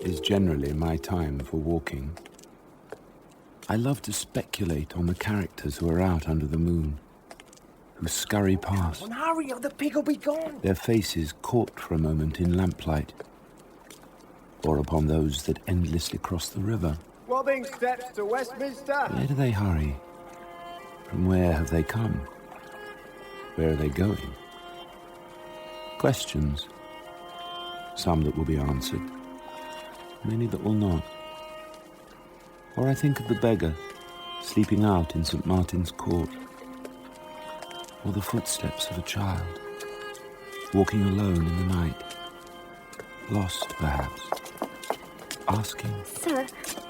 is generally my time for walking. I love to speculate on the characters who are out under the moon, who scurry past. Come on, hurry, or the pig will be gone. Their faces caught for a moment in lamplight, or upon those that endlessly cross the river. Swabbing steps to Westminster. Where do they hurry? From where have they come? Where are they going? Questions. Some that will be answered, many that will not. Or I think of the beggar sleeping out in St. Martin's Court, or the footsteps of a child walking alone in the night, lost perhaps, asking... Sir,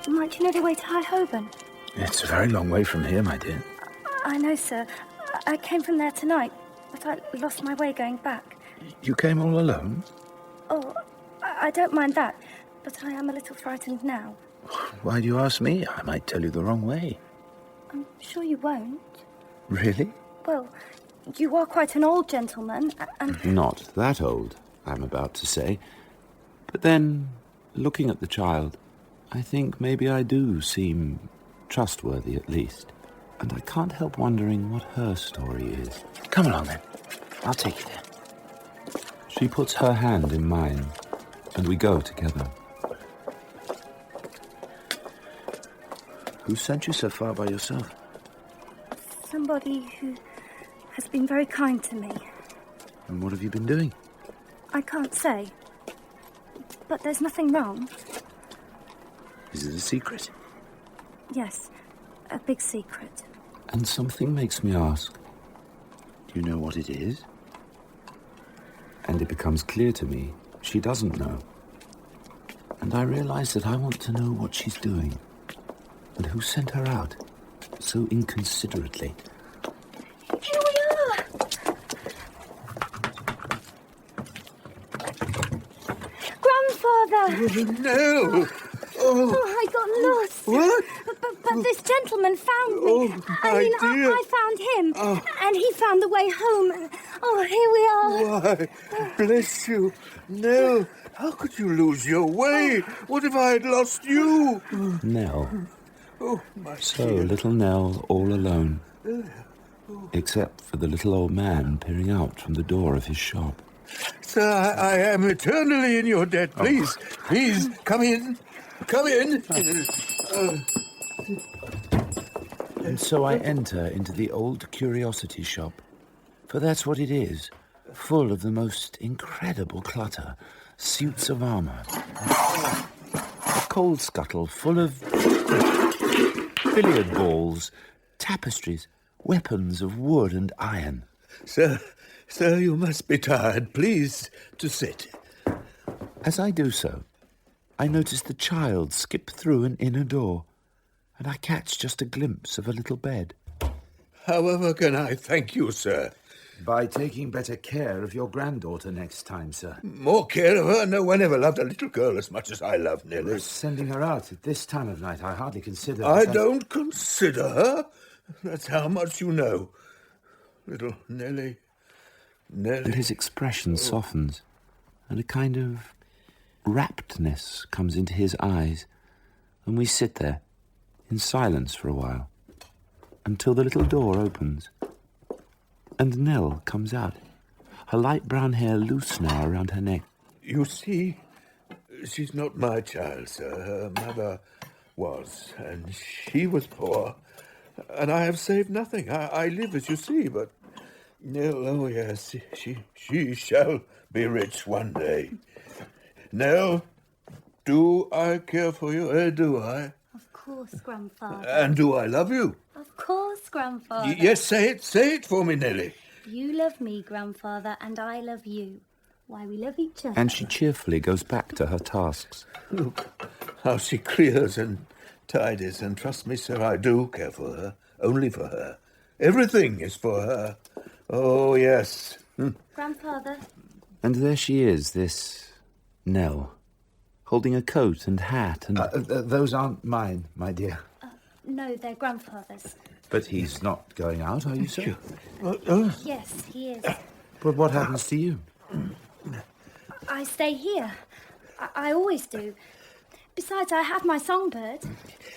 might you know the way to High Holborn? It's a very long way from here, my dear. I know, sir. I came from there tonight, but I lost my way going back. You came all alone? Oh, I don't mind that, but I am a little frightened now. Why do you ask me? I might tell you the wrong way. I'm sure you won't. Really? Well, you are quite an old gentleman, and... Not that old, I'm about to say. But then, looking at the child, I think maybe I do seem trustworthy at least. And I can't help wondering what her story is. Come along then. I'll take you there. She puts her hand in mine, and we go together. Who sent you so far by yourself? Somebody who has been very kind to me. And what have you been doing? I can't say. But there's nothing wrong. Is it a secret? Yes, a big secret. And something makes me ask, do you know what it is? And it becomes clear to me she doesn't know. And I realize that I want to know what she's doing. And who sent her out so inconsiderately. Here we are! Grandfather! No! Oh, I got lost. What? But this gentleman found me. Oh, my dear. I found him, and he found the way home. Oh, here we are. Why, bless you. Nell, how could you lose your way? What if I had lost you? Nell. Oh, my So dear. little Nell all alone. Except for the little old man peering out from the door of his shop. Sir, I am eternally in your debt. Please, please, come in. Come in. And so I enter into the old curiosity shop, for that's what it is, full of the most incredible clutter, suits of armour, a coal scuttle full of billiard balls, tapestries, weapons of wood and iron. Sir, you must be tired. Please, to sit. As I do so, I notice the child skip through an inner door, and I catch just a glimpse of a little bed. However can I thank you, sir? By taking better care of your granddaughter next time, sir. More care of her? No one ever loved a little girl as much as I love Nellie. Sending her out at this time of night, I hardly consider... I don't consider her. That's how much you know. Little Nellie. And his expression softens, and a kind of raptness comes into his eyes, and we sit there, in silence for a while, until the little door opens, and Nell comes out, her light brown hair loose now around her neck. You see, she's not my child, sir. Her mother was, and she was poor, and I have saved nothing. I live, as you see, but... Nell, oh yes, she shall be rich one day. Nell, do I care for you? Do I? Of course, Grandfather. And do I love you? Of course, Grandfather. Yes, say it for me, Nellie. You love me, Grandfather, and I love you. Why, we love each other. And she cheerfully goes back to her tasks. Look how she clears and tidies, and trust me, sir, I do care for her, only for her. Everything is for her. Oh, yes. Grandfather. And there she is, this Nell, holding a coat and hat and... those aren't mine, my dear. No, they're Grandfather's. But he's not going out, are you, sir? Yes, he is. But what happens to you? I stay here. I always do. Besides, I have my songbird.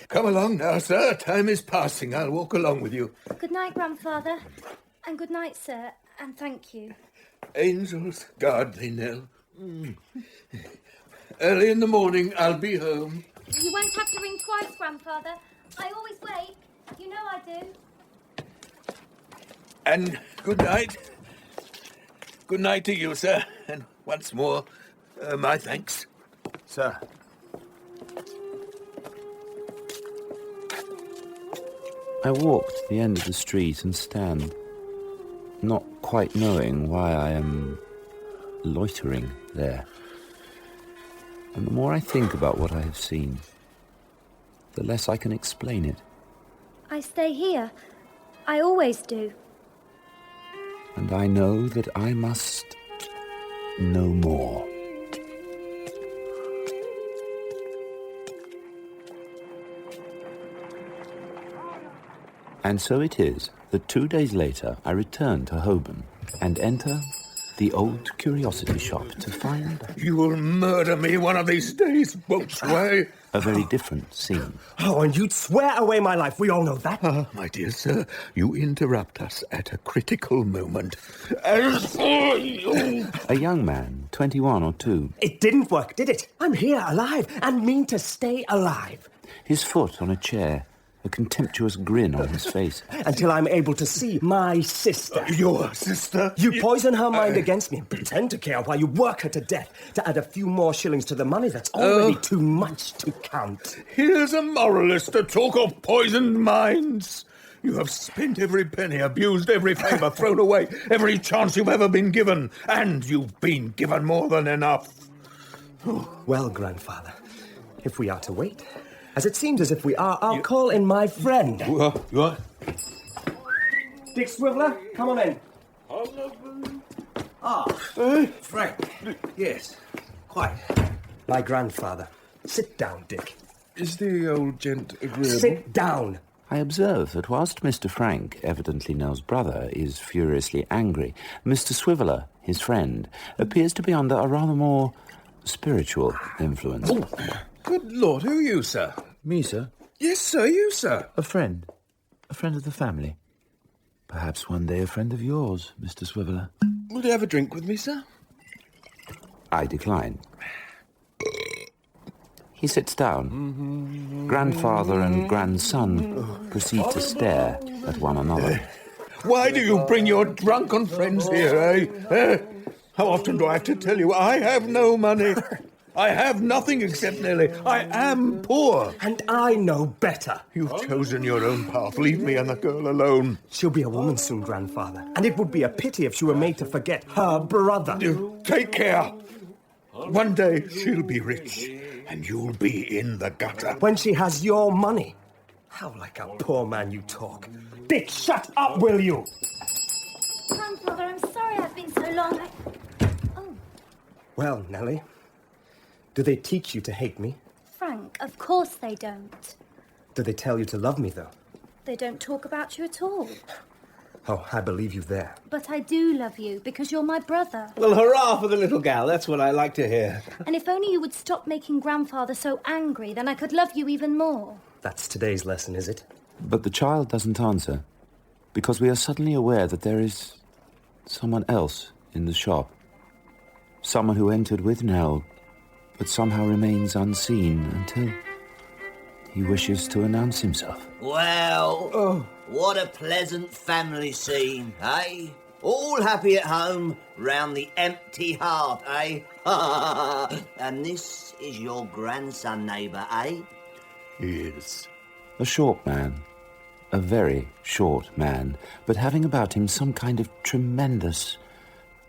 Come along now, sir. Time is passing. I'll walk along with you. Good night, Grandfather. And good night, sir. And thank you. Angels guard thee, Nell. Early in the morning, I'll be home. You won't have to ring twice, Grandfather. I always wake. You know I do. And good night. Good night to you, sir. And once more, my thanks. Sir. I walk to the end of the street and stand, not quite knowing why I am loitering there. And the more I think about what I have seen, the less I can explain it. I stay here. I always do. And I know that I must know more. And so it is that 2 days later I return to Holborn and enter the old curiosity shop to find You will murder me one of these days, won't you? a very different scene. Oh, and you'd swear away my life. We all know that. My dear sir, you interrupt us at a critical moment. A young man, 21 or 2, It didn't work, did it? I'm here, alive, and mean to stay alive. his foot on a chair, a contemptuous grin on his face. Until I'm able to see my sister. Your sister? You poison her mind against me and pretend to care while you work her to death to add a few more shillings to the money that's already too much to count. Here's a moralist to talk of poisoned minds. You have spent every penny, abused every favour, thrown away every chance you've ever been given, and you've been given more than enough. Well, Grandfather, if we are to wait, as it seems as if we are, I'll call in my friend. You are? Dick Swiveller, come on in. Frank. Yes, quite. My grandfather. Sit down, Dick. Is the old gent agreeable? Sit down. I observe that whilst Mr. Frank, evidently Nell's brother, is furiously angry, Mr. Swiveller, his friend, appears to be under a rather more spiritual influence. Good Lord, who are you, sir? Me, sir? Yes, sir, you, sir. A friend. A friend of the family. Perhaps one day a friend of yours, Mr. Swiveller. Will you have a drink with me, sir? I decline. He sits down. Grandfather and grandson proceed to stare at one another. Why do you bring your drunken friends here, eh? How often do I have to tell you I have no money? I have nothing except Nellie. I am poor. And I know better. You've chosen your own path. Leave me and the girl alone. She'll be a woman soon, Grandfather. And it would be a pity if she were made to forget her brother. You take care. One day she'll be rich, and you'll be in the gutter. When she has your money. How like a poor man you talk. Dick, shut up, will you? Grandfather, I'm sorry I've been so long. Oh, Well, Nellie, do they teach you to hate me? Frank, of course they don't. Do they tell you to love me, though? They don't talk about you at all. Oh, I believe you there. But I do love you, because you're my brother. Well, hurrah for the little gal. That's what I like to hear. And if only you would stop making Grandfather so angry, then I could love you even more. That's today's lesson, is it? But the child doesn't answer, because we are suddenly aware that there is someone else in the shop. Someone who entered with Nell, but somehow remains unseen until he wishes to announce himself. Well, what a pleasant family scene, eh? All happy at home, round the empty hearth, eh? And this is your grandson, neighbour, eh? Yes. A short man, a very short man, but having about him some kind of tremendous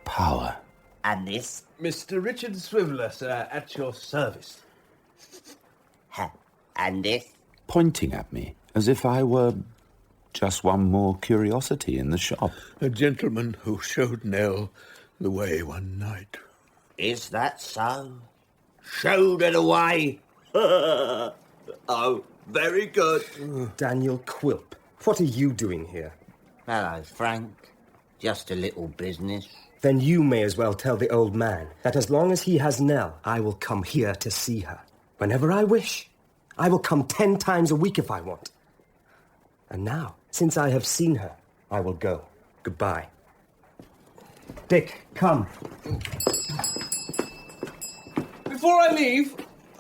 power. And this? Mr. Richard Swiveller, sir, at your service. And this? Pointing at me as if I were just one more curiosity in the shop. A gentleman who showed Nell the way one night. Is that so? Showed her the way? Oh, very good. Daniel Quilp, what are you doing here? Hello, Frank. Just a little business. Then you may as well tell the old man that as long as he has Nell, I will come here to see her. Whenever I wish. I will come 10 times a week if I want. And now, since I have seen her, I will go. Goodbye. Dick, come. Before I leave,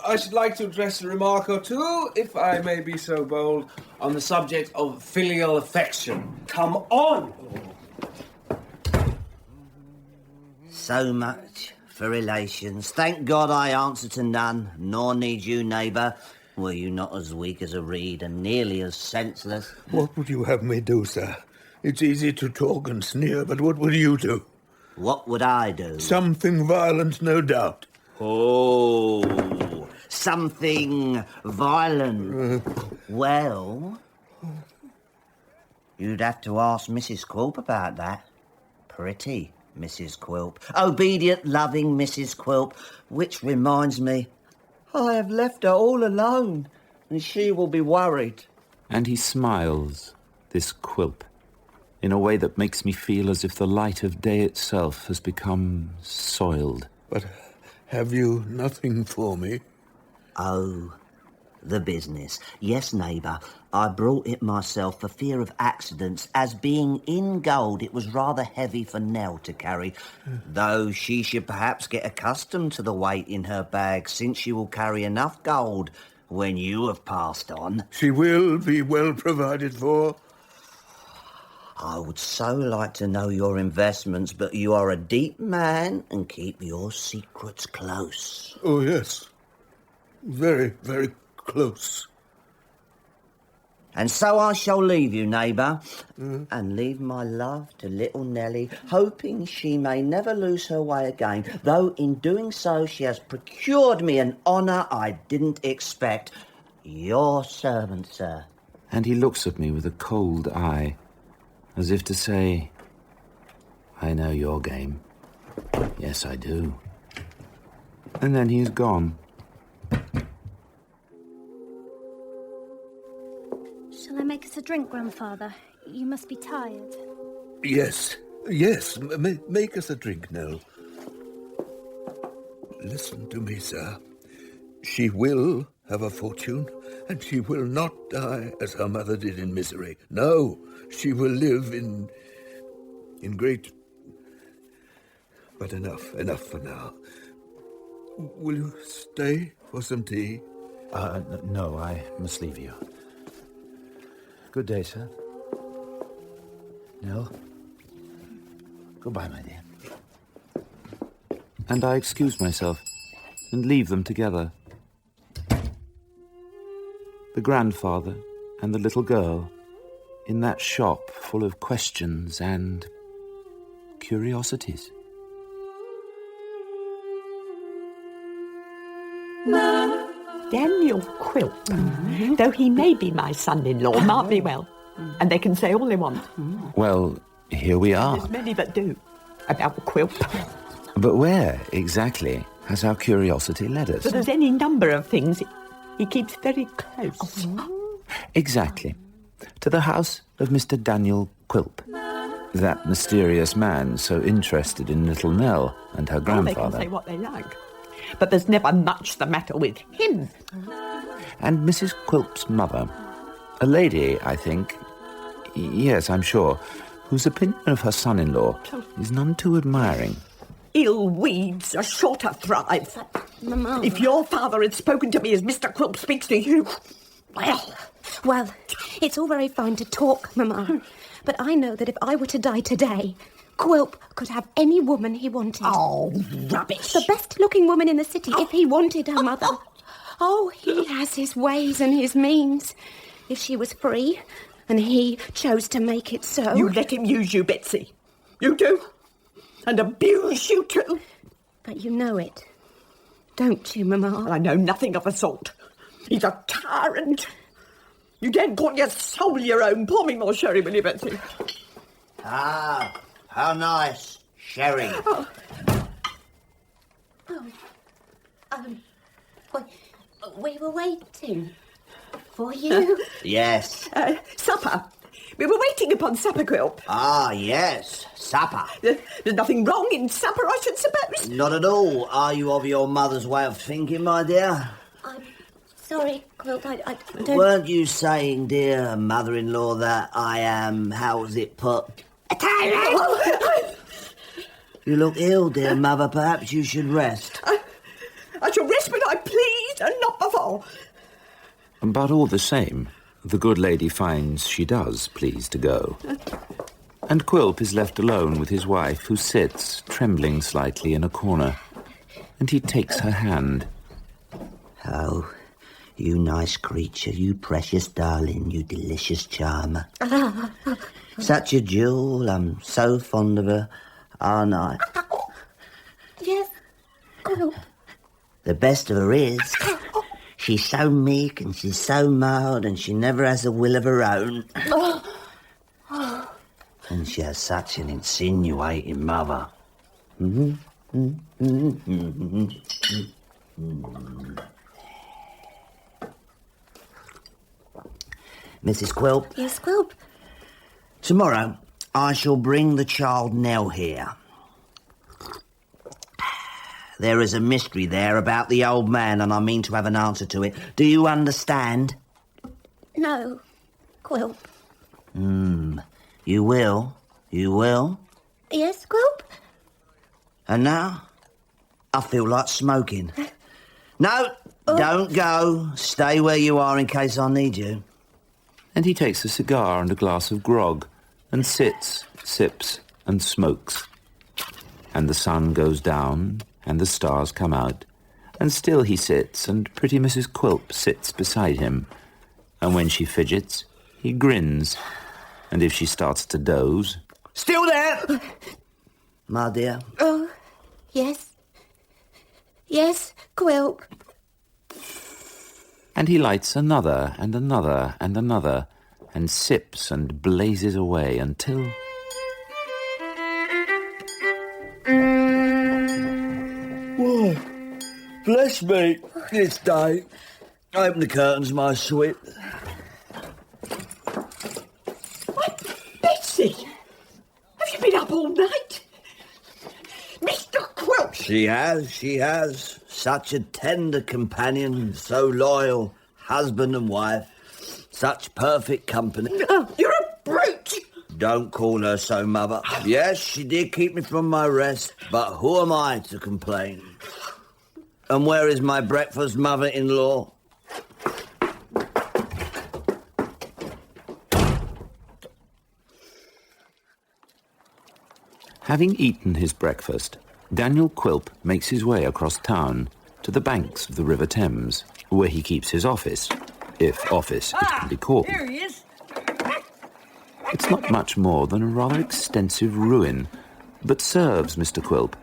I should like to address a remark or two, if I may be so bold, on the subject of filial affection. Come on! So much for relations. Thank God I answer to none, nor need you, neighbour. Were you not as weak as a reed and nearly as senseless? What would you have me do, sir? It's easy to talk and sneer, but what would you do? What would I do? Something violent, no doubt. Oh, something violent. Well, you'd have to ask Mrs. Quilp about that. Pretty Mrs. Quilp. Obedient, loving Mrs. Quilp. Which reminds me, I have left her all alone, and she will be worried. And he smiles, this Quilp, in a way that makes me feel as if the light of day itself has become soiled. But have you nothing for me? Oh, the business. Yes, neighbour, I brought it myself for fear of accidents, as being in gold it was rather heavy for Nell to carry, though she should perhaps get accustomed to the weight in her bag, since she will carry enough gold when you have passed on. She will be well provided for. I would so like to know your investments, but you are a deep man and keep your secrets close. Oh, yes. Very, very close. And so I shall leave you, neighbour, and leave my love to little Nelly, hoping she may never lose her way again, though in doing so she has procured me an honour I didn't expect. Your servant, sir. And he looks at me with a cold eye, as if to say, I know your game. Yes, I do. And then he is gone. Shall I make us a drink, Grandfather? You must be tired. Yes, make us a drink, Nell. Listen to me, sir. She will have a fortune, and she will not die as her mother did in misery. No, she will live in great... But enough for now. Will you stay for some tea? No, I must leave you. Good day, sir. Nell. Goodbye, my dear. And I excuse myself and leave them together. The grandfather and the little girl in that shop full of questions and curiosities. Daniel Quilp, though he may be my son-in-law, mark me well, and they can say all they want. Well, here we are. There's many that do, about Quilp. But where, exactly, has our curiosity led us? But there's any number of things he keeps very close. Exactly. To the house of Mr. Daniel Quilp, that mysterious man so interested in little Nell and her grandfather. They can say what they like. But there's never much the matter with him. And Mrs. Quilp's mother, a lady, I think, yes, I'm sure, whose opinion of her son-in-law is none too admiring. Ill weeds are shorter thrive. Mamma. If your father had spoken to me as Mr. Quilp speaks to you, Well, it's all very fine to talk, Mamma, but I know that if I were to die today, Quilp could have any woman he wanted. Oh, rubbish. The best-looking woman in the city, if he wanted her mother. Oh, he has his ways and his means. If she was free, and he chose to make it so... You let him use you, Betsy. You do. And abuse you too. But you know it, don't you, Mamma? I know nothing of the sort. He's a tyrant. You daren't call your soul your own. Pour me more sherry, will you, Betsy? Ah, how nice. Sherry. We were waiting for you. Yes. Supper. We were waiting upon supper, Quilp. Ah, yes. Supper. There's nothing wrong in supper, I should suppose. Not at all. Are you of your mother's way of thinking, my dear? I'm sorry, Quilp. I don't... Weren't you saying, dear mother-in-law, that I am, how was it put? A tyrant! You look ill, dear mother. Perhaps you should rest. I shall rest when I please and not before. But all the same, the good lady finds she does please to go. And Quilp is left alone with his wife, who sits, trembling slightly, in a corner. And he takes her hand. Oh, you nice creature, you precious darling, you delicious charmer. Such a jewel, I'm so fond of her, aren't I? Yes, Quilp. The best of her is, she's so meek and she's so mild and she never has a will of her own. And she has such an insinuating mother. Mrs. Quilp? Yes, Quilp. Tomorrow I shall bring the child Nell here. There is a mystery there about the old man, and I mean to have an answer to it. Do you understand? No, Quilp. You will? You will? Yes, Quilp? And now, I feel like smoking. No, don't go. Stay where you are in case I need you. And he takes a cigar and a glass of grog, and sits, sips, and smokes. And the sun goes down, and the stars come out, and still he sits, and pretty Mrs. Quilp sits beside him. And when she fidgets, he grins, and if she starts to doze... Still there? My dear. Oh, yes. Yes, Quilp. And he lights another, and another, and another, and sips and blazes away until... Why, bless me, it's day. Open the curtains, my sweet. Betsy, have you been up all night? Mr. Quilp! She has. Such a tender companion, so loyal, husband and wife. Such perfect company. You're a brute! Don't call her so, Mother. Yes, she did keep me from my rest, but who am I to complain? And where is my breakfast, mother-in-law? Having eaten his breakfast, Daniel Quilp makes his way across town to the banks of the River Thames, where he keeps his office, if office it can be called. Here he is. It's not much more than a rather extensive ruin, but serves Mr. Quilp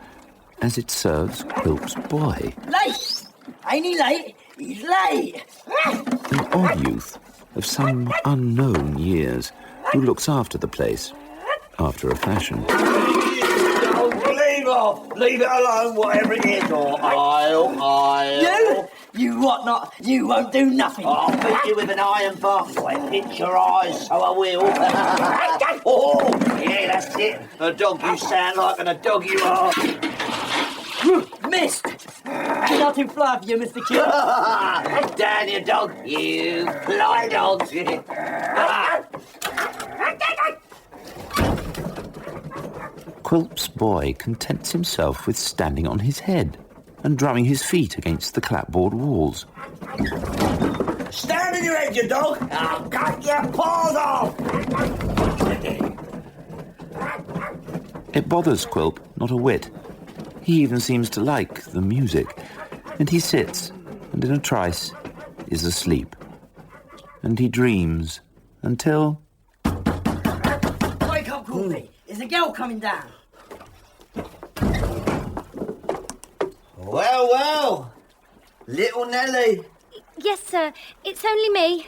as it serves Quilp's boy. Late! Ain't he late? He's late! An odd youth of some unknown years who looks after the place, after a fashion. Leave off! Leave it alone, whatever it is, or I'll... You what not? You won't do nothing. I'll beat you with an iron bar. I pinch your eyes, so I will. Oh, yeah, that's it. A dog you sound like and a dog you are. Missed! You're not too fly for you, Mr. Q. Down, you dog. You fly dogs. Quilp's boy contents himself with standing on his head and drumming his feet against the clapboard walls. Stand on your head, you dog. I'll cut your paws off. It bothers Quilp not a whit. He even seems to like the music, and he sits, and in a trice is asleep. And he dreams until... Wake up, Courtney. There's a girl coming down. Well, little Nelly. Yes, sir. It's only me.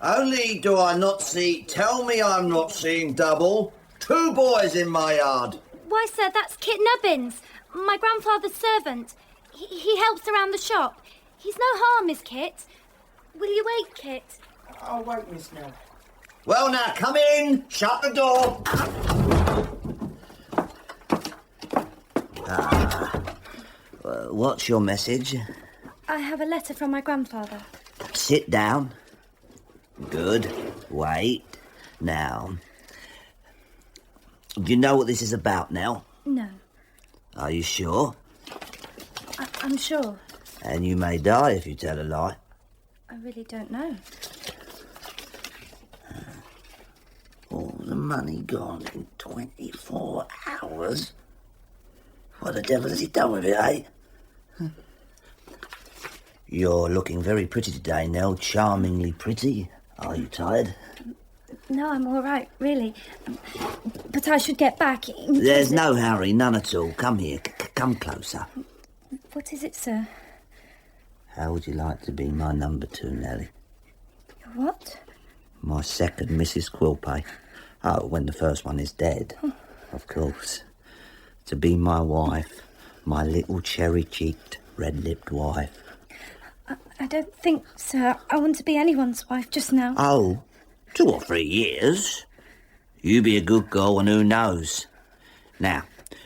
Only do I not see... Tell me I'm not seeing double. 2 boys in my yard. Why, sir, that's Kit Nubbins, my grandfather's servant. He helps around the shop. He's no harm, Miss Kit. Will you wait, Kit? I'll wait, Miss Nell. Well, now, come in. Shut the door. What's your message? I have a letter from my grandfather. Sit down. Good. Wait. Now, do you know what this is about, Nell? No. Are you sure? I'm sure. And you may die if you tell a lie. I really don't know. All the money gone in 24 hours? What the devil has he done with it, eh? You're looking very pretty today, Nell. Charmingly pretty. Are you tired? No, I'm all right, really. But I should get back. There's no hurry, none at all. Come here, come closer. What is it, sir? How would you like to be my number 2, Nellie? Your what? My second Mrs. Quilp, eh? Oh, when the first one is dead, of course. To be my wife, my little cherry-cheeked, red-lipped wife. I don't think, sir, I want to be anyone's wife just now. Oh, 2 or 3 years. You be a good girl and who knows. Now,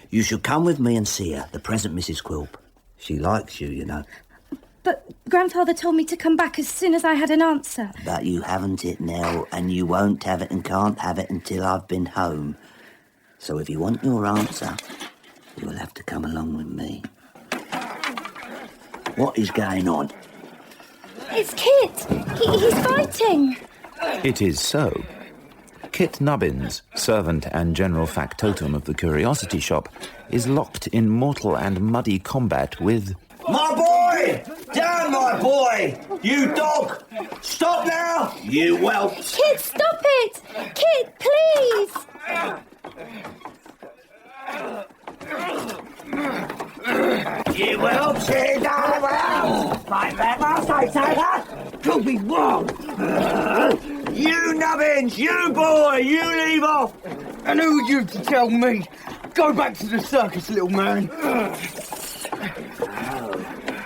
you should come with me and see her, the present Mrs. Quilp. She likes you, you know. But Grandfather told me to come back as soon as I had an answer. But you haven't it, Nell, and you won't have it and can't have it until I've been home. So if you want your answer, you will have to come along with me. What is going on? It's Kit. He's fighting. It is so. Kit Nubbins, servant and general factotum of the curiosity shop, is locked in mortal and muddy combat with... My boy! Down, my boy! You dog! Stop now! You whelp! Kit, stop it! Kit, please! You whelp! Sit down, whelp! Fight back, I say that! Could be wrong! You Nubbins! You boy! You leave off! And who are you to tell me? Go back to the circus, little man.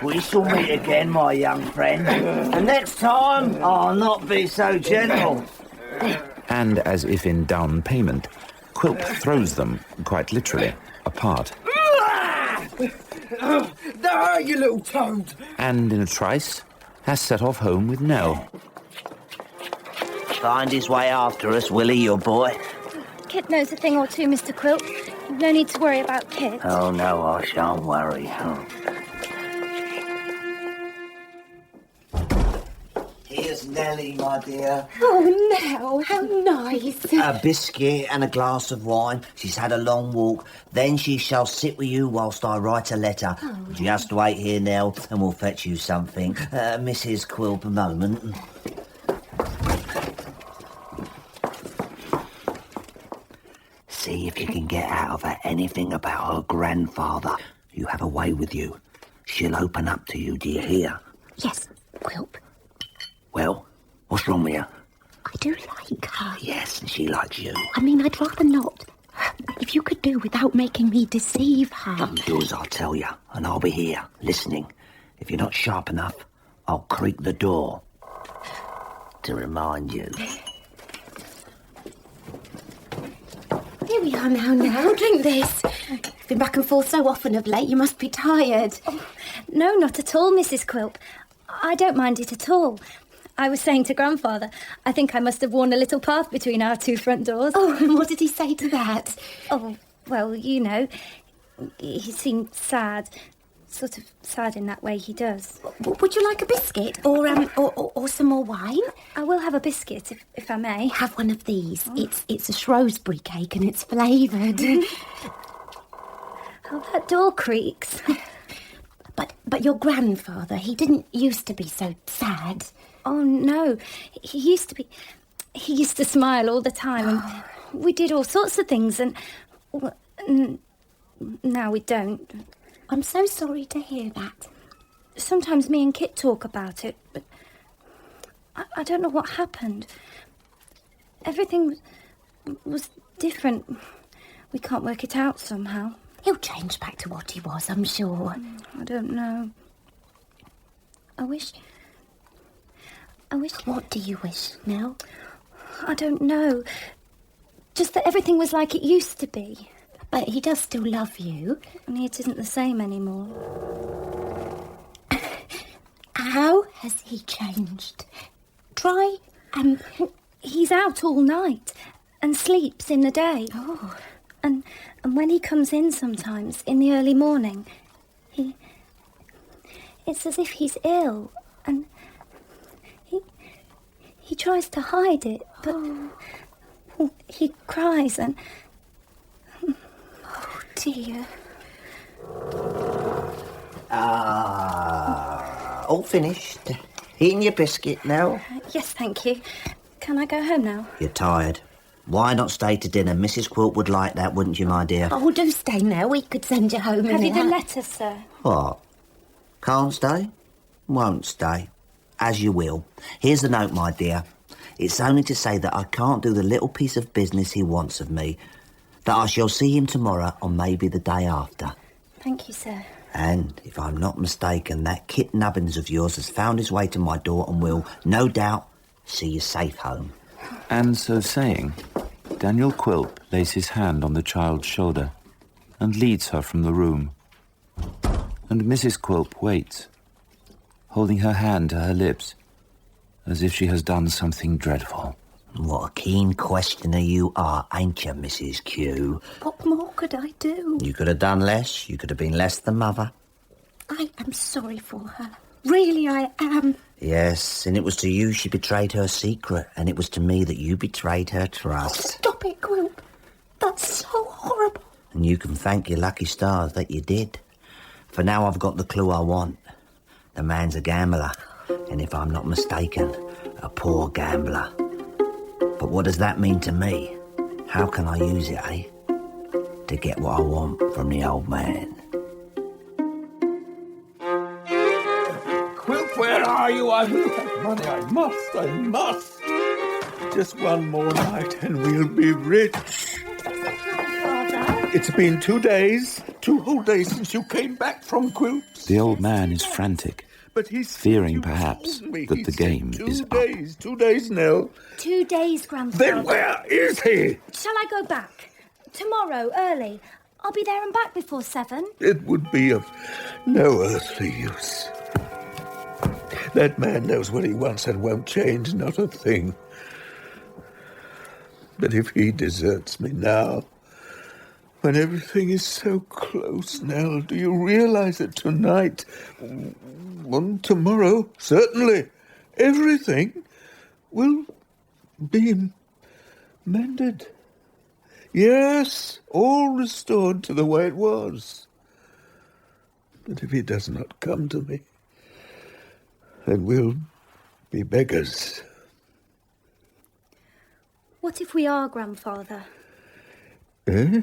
We shall meet again, my young friend. And next time, I'll not be so gentle. And as if in down payment, Quilp throws them, quite literally, apart. There are you, little toad. And in a trice, has set off home with Nell. Find his way after us, will he, your boy? Kit knows a thing or two, Mr. Quilp. No need to worry about Kit. Oh, no, I shan't worry. Here's Nellie, my dear. Oh, Nell, how nice. A biscuit and a glass of wine. She's had a long walk. Then she shall sit with you whilst I write a letter. Oh. Just wait here, Nell, and we'll fetch you something. Mrs. Quilp, a moment. See if you can get out of her anything about her grandfather. You have a way with you. She'll open up to you, do you hear? Yes, Quilp. Well, what's wrong with you? I do like her. Yes, and she likes you. I mean, I'd rather not. If you could do without making me deceive her. Do as I tell you, and I'll be here, listening. If you're not sharp enough, I'll creak the door. To remind you. Here we are now. Drink this. Been back and forth so often of late, you must be tired. Oh, no, not at all, Mrs. Quilp. I don't mind it at all. I was saying to Grandfather, I think I must have worn a little path between our 2 front doors. Oh, and what did he say to that? Oh, well, you know, he seemed sad. Sort of sad in that way he does. Would you like a biscuit or some more wine? I will have a biscuit, if I may. Have one of these. Oh. It's a Shrewsbury cake and it's flavoured. Oh, that door creaks. But your grandfather, he didn't used to be so sad. Oh, no. He used to smile all the time, and we did all sorts of things, and now we don't. I'm so sorry to hear that. Sometimes me and Kit talk about it, but I don't know what happened. Everything was different. We can't work it out somehow. He'll change back to what he was, I'm sure. I don't know. I wish... What do you wish, Nell? I don't know. Just that everything was like it used to be. But he does still love you. Only it isn't the same anymore. How has he changed? Try and... He's out all night and sleeps in the day. Oh. And when he comes in sometimes, in the early morning, it's as if he's ill, and he tries to hide it, but he cries and... Oh, dear. All finished. Eating your biscuit now? Yes, thank you. Can I go home now? You're tired. Why not stay to dinner? Mrs. Quilp would like that, wouldn't you, my dear? Oh, do stay now. We could send you home. Have you the anyhow. letter, sir? What? Can't stay? Won't stay. As you will. Here's the note, my dear. It's only to say that I can't do the little piece of business he wants of me. That I shall see him tomorrow or maybe the day after. Thank you, sir. And, if I'm not mistaken, that Kit Nubbins of yours has found his way to my door and will, no doubt, see you safe home. And so saying, Daniel Quilp lays his hand on the child's shoulder and leads her from the room. And Mrs. Quilp waits, holding her hand to her lips, as if she has done something dreadful. What a keen questioner you are, ain't you, Mrs. Q? What more could I do? You could have done less. You could have been less than mother. I am sorry for her. Really, I am. Yes, and it was to you she betrayed her secret, and it was to me that you betrayed her trust. Stop it, Quilp. That's so horrible. And you can thank your lucky stars that you did. For now I've got the clue I want. The man's a gambler, and if I'm not mistaken, a poor gambler. But what does that mean to me? How can I use it, eh? To get what I want from the old man. Quilp, where are you? I will have money. I must. Just one more night and we'll be rich. Father? It's been 2 days, 2 whole days since you came back from Quilp's. The old man is frantic, But he's fearing perhaps that the game is up. 2 days, Nell. 2 days, Grandfather. Then where is he? Shall I go back? Tomorrow, early. I'll be there and back before 7. It would be of no earthly use. That man knows what he wants and won't change, not a thing. But if he deserts me now, when everything is so close, Nell, do you realize that tonight, and tomorrow, certainly, everything will be mended? Yes, all restored to the way it was. But if he does not come to me, then we'll be beggars. What if we are, Grandfather? Eh?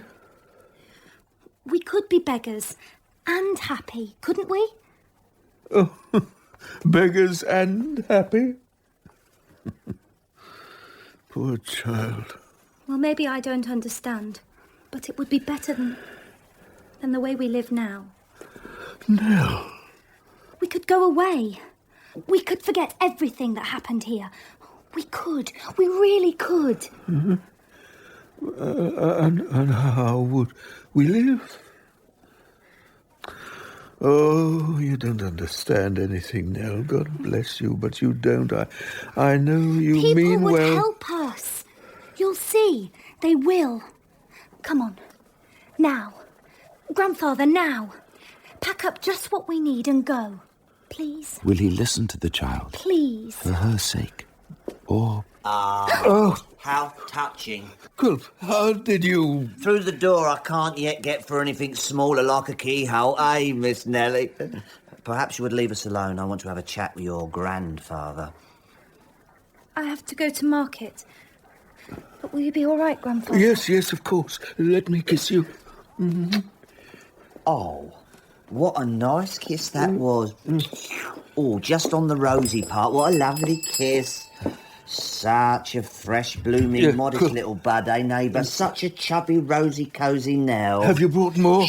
We could be beggars and happy, couldn't we? Oh, beggars and happy? Poor child. Well, maybe I don't understand, but it would be better than the way we live now. Nell. We could go away. We could forget everything that happened here. We could. We really could. Mm-hmm. And how would we live? Oh, you don't understand anything, Nell. God bless you, but you don't. I know you People mean would well. help us. You'll see. They will. Come on. Now. Grandfather, now. Pack up just what we need and go. Please. Will he listen to the child? Please. For her sake? Or... How touching. Quilp, how did you... Through the door I can't yet get for anything smaller like a keyhole, eh, Miss Nellie? Perhaps you would leave us alone. I want to have a chat with your grandfather. I have to go to market. But will you be all right, Grandfather? Yes, of course. Let me kiss you. Mm-hmm. Oh, what a nice kiss that was. Oh, just on the rosy part. What a lovely kiss. Such a fresh, blooming, modest little bud, eh, neighbour? Such a chubby, rosy, cosy Nell. Have you brought more?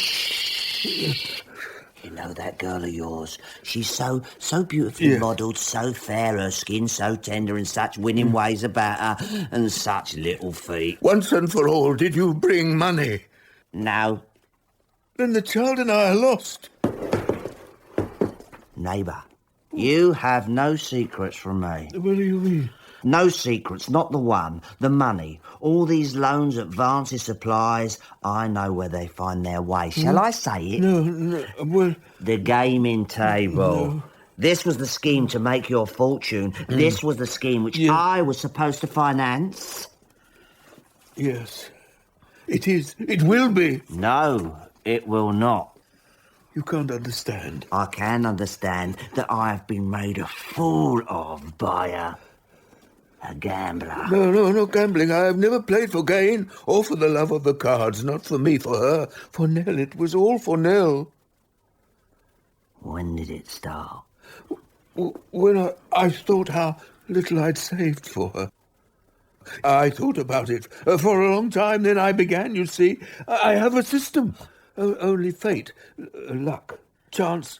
You know that girl of yours? She's so beautifully modelled, so fair, her skin so tender and such winning ways about her, and such little feet. Once and for all, did you bring money? No. Then the child and I are lost. Neighbour, You have no secrets from me. What do you mean? No secrets, not the one. The money. All these loans, advances, supplies. I know where they find their way. Shall I say it? No, well... The gaming table. No. This was the scheme to make your fortune. This was the scheme which I was supposed to finance. Yes. It is. It will be. No, it will not. You can't understand. I can understand that I have been made a fool of by a gambler. No gambling. I have never played for gain or for the love of the cards. Not for me, for her. For Nell. It was all for Nell. When did it start? When I thought how little I'd saved for her. I thought about it for a long time. Then I began, you see. I have a system. Only fate, luck, chance,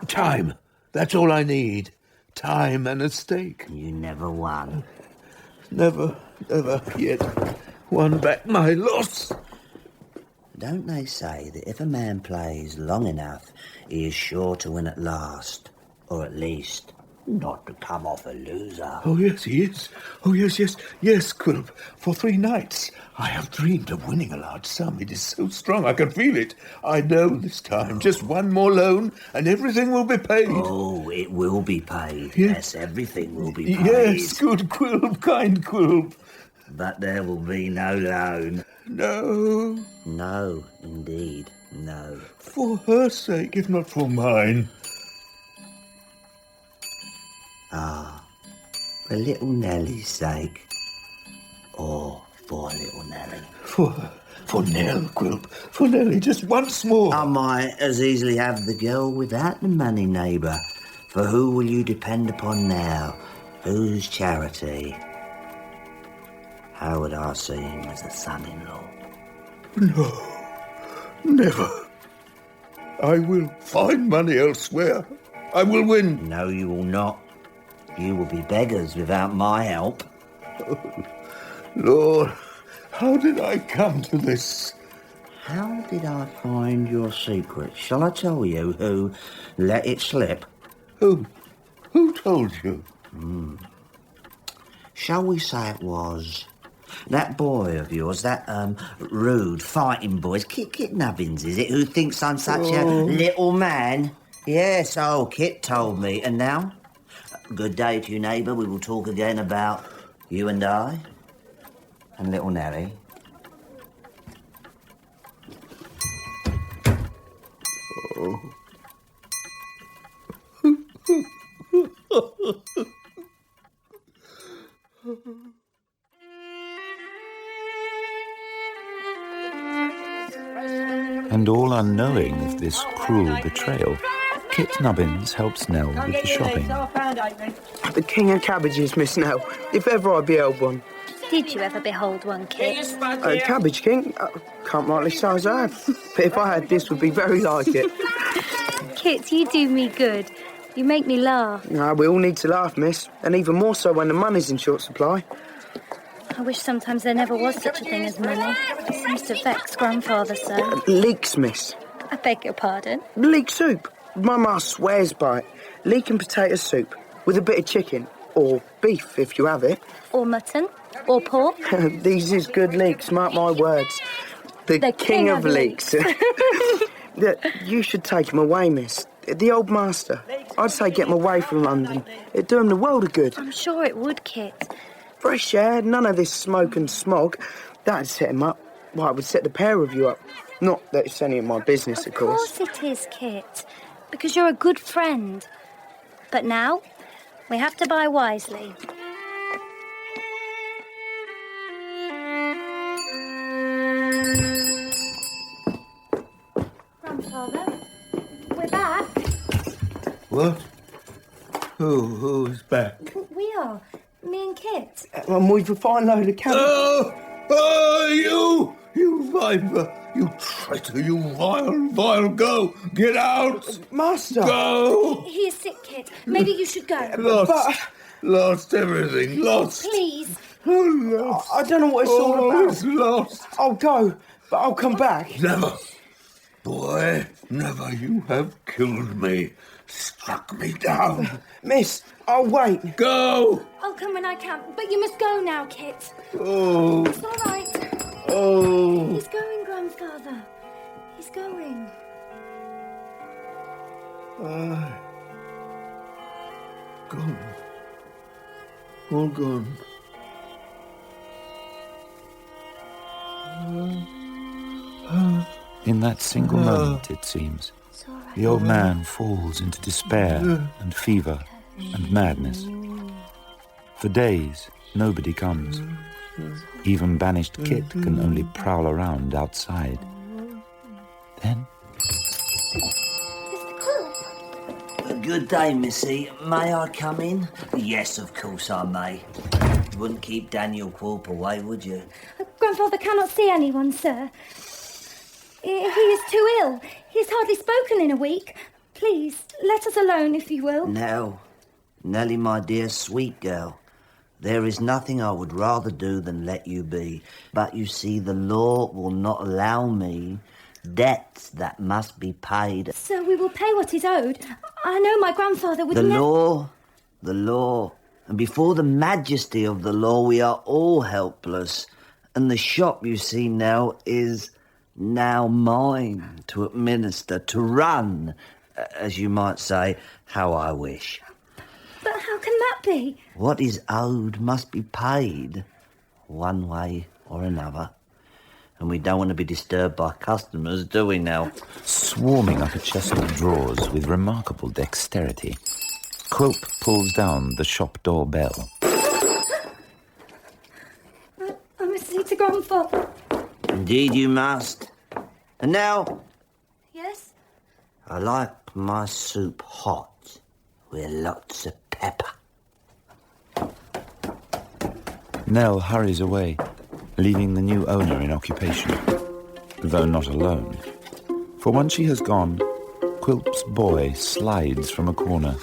time. That's all I need. Time and a stake. You never won. Never yet won back my loss. Don't they say that if a man plays long enough, he is sure to win at last? Or at least not to come off a loser. Oh, yes, he is. Oh, yes, Quilp. For 3 nights, I have dreamed of winning a large sum. It is so strong, I can feel it. I know this time. Just one more loan, and everything will be paid. Oh, it will be paid. Yes, everything will be paid. Yes, good Quilp, kind Quilp. But there will be no loan. No. No, indeed, no. For her sake, if not for mine. Ah, for little Nellie's sake. Or for little Nellie. For Nell, Quilp. For Nellie, just once more. I might as easily have the girl without the money, neighbour. For who will you depend upon now? Whose charity? How would I see him as a son-in-law? No, never. I will find money elsewhere. I will win. No, you will not. You will be beggars without my help. Oh, Lord, how did I come to this? How did I find your secret? Shall I tell you who let it slip? Who told you? Shall we say it was that boy of yours, that rude fighting boy, Kit Nubbins, is it, who thinks I'm such a little man? Yes, Kit told me. And now, good day to you, neighbour. We will talk again about you and I and little Nellie. And all unknowing of this cruel betrayal, Kit Nubbins helps Nell with the shopping. The king of cabbages, Miss Nell, if ever I beheld one. Did you ever behold one, Kit? Cabbage king? Can't rightly say as I have. But if I had this, would be very like it. Kit, you do me good. You make me laugh. We all need to laugh, miss. And even more so when the money's in short supply. I wish sometimes there never was such a thing as money. It seems to vex grandfather so. Leeks, miss. I beg your pardon? Leek soup. My ma swears by it. Leek and potato soup with a bit of chicken. Or beef, if you have it. Or mutton. Or pork. These is good leeks, mark my words. The king of leeks. You should take him away, miss. The old master. I'd say get him away from London. It'd do him the world of good. I'm sure it would, Kit. Fresh air, none of this smoke and smog. That'd set him up. Well, it would set the pair of you up. Not that it's any of my business, of course. Of course it is, Kit. Because you're a good friend. But now, we have to buy wisely. Grandfather, we're back. What? Who's back? We are. Me and Kit. And we've a fine load of cabbage. You viper, you traitor, you vile, go, get out. Master. Go. He is sick, Kit. Maybe you should go. Lost everything, lost. Please. Lost. I don't know what it's all about. It's lost. I'll go, but I'll come back. Never. Boy, never. You have killed me. struck me down. Miss, I'll wait. Go! I'll come when I can, but you must go now, Kit. Oh, It's all right. oh. He's going, Grandfather. He's going. Gone. All gone. In that single moment, it seems, It's all right. the old man falls into despair and fever and madness. For days, nobody comes. Even banished Kit can only prowl around outside. Then, Mr. Quilp. Good day, missy. May I come in? Yes, of course I may. You wouldn't keep Daniel Quilp away, would you? Grandfather cannot see anyone, sir. He is too ill. He has hardly spoken in a week. Please, let us alone, if you will. Nell. Nellie, my dear sweet girl. There is nothing I would rather do than let you be. But you see, the law will not allow me. Debts that must be paid. Sir, we will pay what is owed. I know my grandfather would The never... law. And before the majesty of the law, we are all helpless. And the shop, you see, now is now mine to administer, to run, as you might say, how I wish. But how can that be? What is owed must be paid, one way or another. And we don't want to be disturbed by customers, do we now? swarming up a chest of drawers with remarkable dexterity, Quilp pulls down the shop door bell. I must see to Grandfather. Indeed you must. And now, Yes? I like my soup hot, with lots of pepper. Nell hurries away, leaving the new owner in occupation, though not alone. For once she has gone, Quilp's boy slides from a corner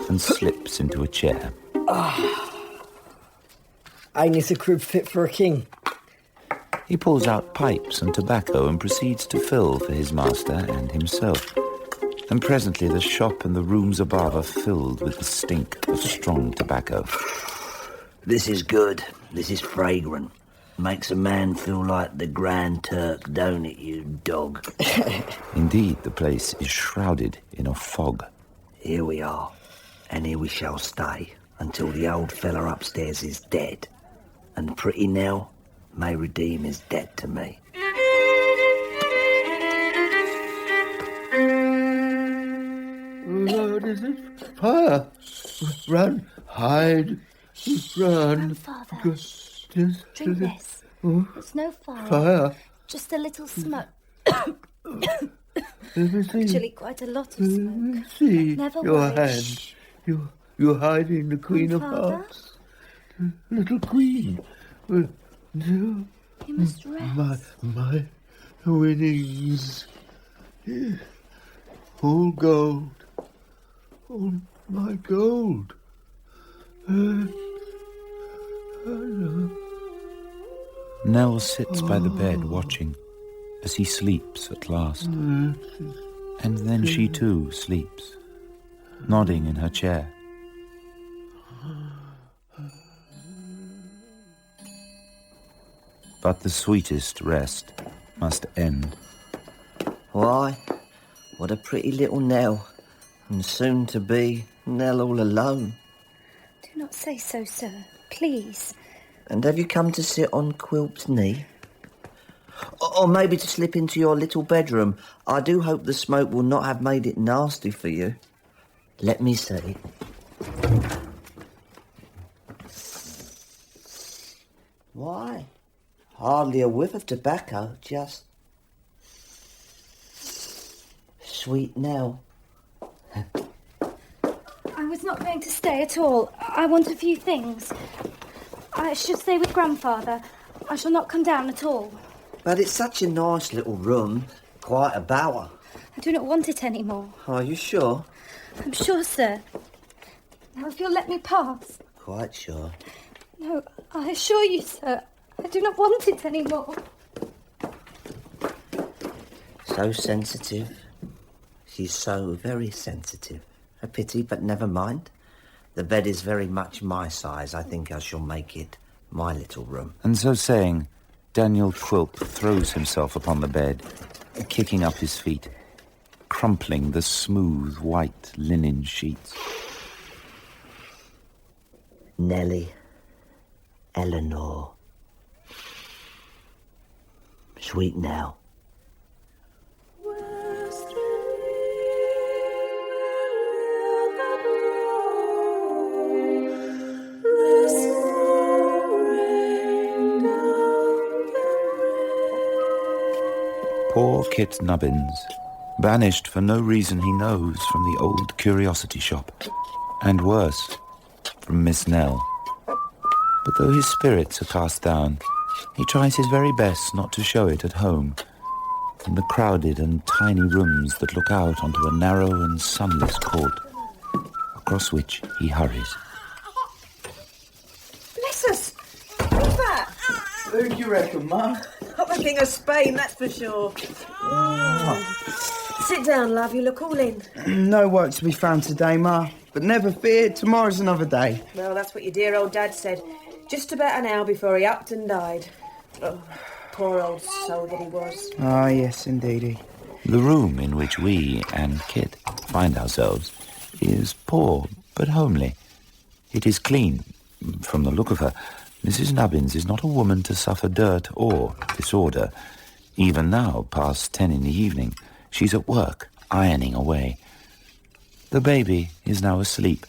and slips into a chair. Ain't this a crib fit for a king? He pulls out pipes and tobacco and proceeds to fill for his master and himself. And presently the shop and the rooms above are filled with the stink of strong tobacco. This is good. This is fragrant. Makes a man feel like the Grand Turk, don't it, you dog? Indeed, the place is shrouded in a fog. Here we are, and here we shall stay until the old fella upstairs is dead, and pretty Nell may redeem his debt to me. What is it? Fire! Run! Hide! Run! Grandfather, Yes, drink this. It's no fire. Fire! Just a little smoke. Let me see. Actually, quite a lot of smoke. See Never your worry. hand. You're hiding the Queen of Grandfather? Hearts. Little Queen. You must rest. My winnings. All gold. All my gold. Nell sits by the bed watching as he sleeps at last. And then she too sleeps, nodding in her chair. But the sweetest rest must end. Why, what a pretty little Nell, and soon to be Nell all alone. Do not say so, sir. Please. And have you come to sit on Quilp's knee? Or maybe to slip into your little bedroom? I do hope the smoke will not have made it nasty for you. Let me see. Why? Hardly a whiff of tobacco, just sweet Nell. I was not going to stay at all. I want a few things. I should stay with Grandfather. I shall not come down at all. But it's such a nice little room, quite a bower. I do not want it any more. Are you sure? I'm sure, sir. Now, if you'll let me pass. Quite sure. No, I assure you, sir, I do not want it any more. So sensitive. She's so very sensitive, A pity, but never mind. The bed is very much my size. I think I shall make it my little room. And so saying, Daniel Quilp throws himself upon the bed, kicking up his feet, crumpling the smooth white linen sheets. Nellie, Eleanor, sweet Nell. Poor Kit Nubbins, banished for no reason he knows from the old curiosity shop, and worse, from Miss Nell. But though his spirits are cast down, he tries his very best not to show it at home, in the crowded and tiny rooms that look out onto a narrow and sunless court, across which he hurries. Bless us! What's that? Who do you reckon, Ma? Not the King of Spain, that's for sure. Sit down, love. You look all in. No work to be found today, Ma. But never fear, tomorrow's another day. Well, that's what your dear old dad said. Just about an hour before he upped and died. Oh, poor old soul that he was. Ah, yes, indeedy. The room in which we and Kit find ourselves is poor but homely. It is clean. From the look of her, Mrs. Nubbins is not a woman to suffer dirt or disorder. Even now, past 10 in the evening, she's at work, ironing away. The baby is now asleep,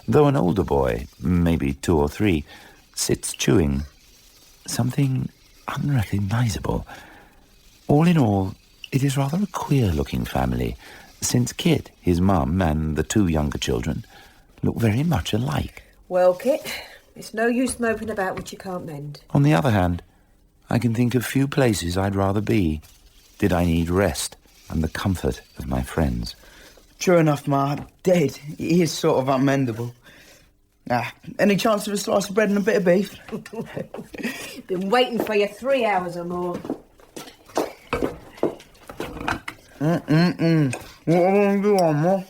though an older boy, maybe 2 or 3, sits chewing something unrecognisable. All in all, it is rather a queer-looking family, since Kit, his mum, and the 2 younger children look very much alike. Well, Kit, it's no use moping about what you can't mend. On the other hand, I can think of few places I'd rather be, did I need rest and the comfort of my friends. True enough, Ma. Dead. He is sort of unmendable. Any chance of a slice of bread and a bit of beef? Been waiting for you 3 hours or more. What am I do on, Ma?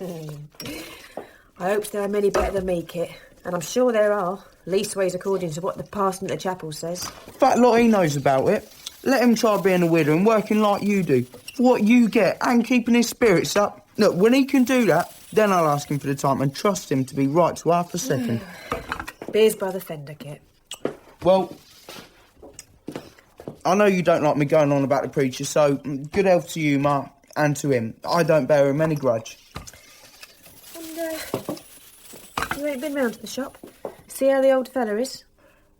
I hope there are many better than me, Kit. And I'm sure there are. Leastways according to what the parson at the chapel says. Fat lot he knows about it. Let him try being a widow and working like you do. For what you get and keeping his spirits up. Look, when he can do that, then I'll ask him for the time and trust him to be right to half a second. Beers by the fender, Kit. Well, I know you don't like me going on about the preacher, so good health to you, Ma, and to him. I don't bear him any grudge. And, you ain't been round to the shop? See how the old fella is?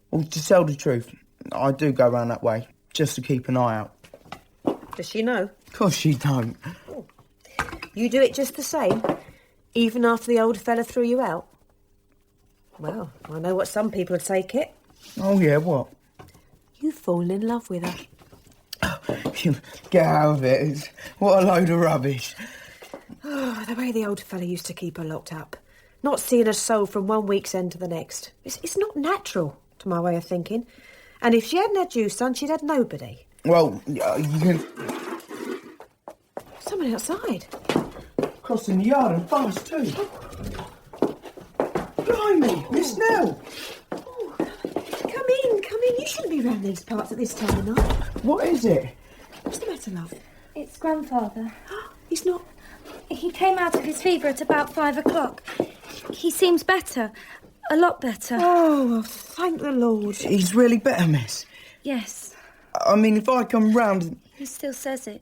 Well, to tell the truth, I do go round that way, just to keep an eye out. Does she know? Of course she don't. You do it just the same, even after the old fella threw you out? Well, I know what some people would say, Kit. Oh, yeah, what? You've fallen in love with her. Get out of it. What a load of rubbish. Oh, the way the old fella used to keep her locked up. Not seeing her soul from one week's end to the next. It's not natural, to my way of thinking. And if she hadn't had you, son, she'd had nobody. Well, you can... Someone outside. Crossing the yard and fast, too. Blimey, Miss Nell. Oh, come in. You shouldn't be round these parts at this time of night. What is it? What's the matter, love? It's Grandfather. He's not... He came out of his fever at about 5 o'clock. He seems better. A lot better. Oh, well, thank the Lord. He's really better, miss. Yes. I mean, if I come round... He still says it.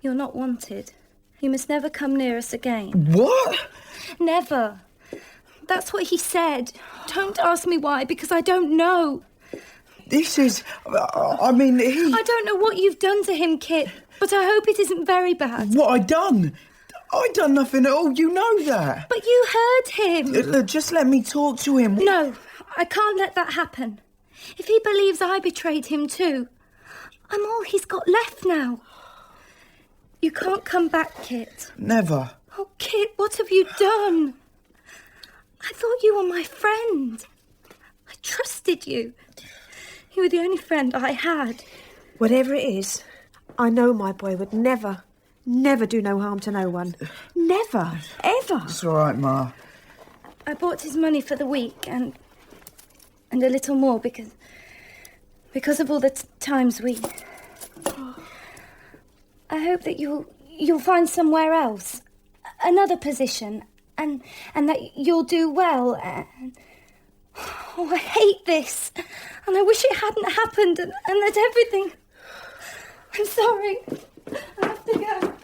You're not wanted. You must never come near us again. What? Never. That's what he said. Don't ask me why, because I don't know. This is... I mean, he... I don't know what you've done to him, Kit, but I hope it isn't very bad. What I done? I done nothing at all, you know that. But you heard him. Look, just let me talk to him. No, I can't let that happen. If he believes I betrayed him too, I'm all he's got left now. You can't come back, Kit. Never. Oh, Kit, what have you done? I thought you were my friend. I trusted you. You were the only friend I had. Whatever it is, I know my boy would never never do no harm to no one. Never, ever. It's all right, Ma. I bought his money for the week and a little more because of all the times we... I hope that you'll find somewhere else, another position, and that you'll do well. Oh, I hate this, and I wish it hadn't happened, and that everything... I'm sorry. I have to go.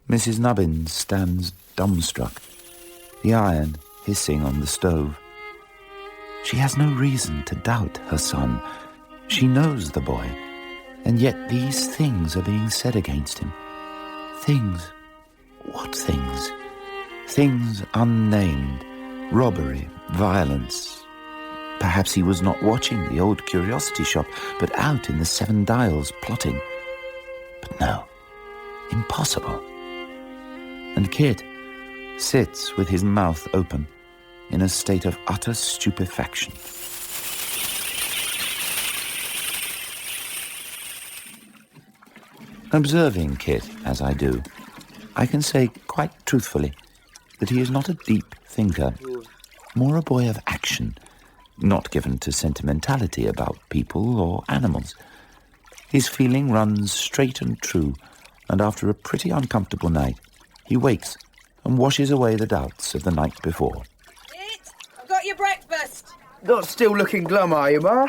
Mrs. Nubbins stands dumbstruck, the iron hissing on the stove. She has no reason to doubt her son. She knows the boy, and yet these things are being said against him. Things. What things? Things unnamed. Robbery, violence. Perhaps he was not watching the old curiosity shop, but out in the Seven Dials plotting. But no, impossible. And Kit sits with his mouth open, in a state of utter stupefaction. Observing Kit, as I do, I can say quite truthfully that he is not a deep thinker, more a boy of action, not given to sentimentality about people or animals. His feeling runs straight and true, and after a pretty uncomfortable night, he wakes and washes away the doubts of the night before. Kit, I've got your breakfast. Not still looking glum, are you, Ma?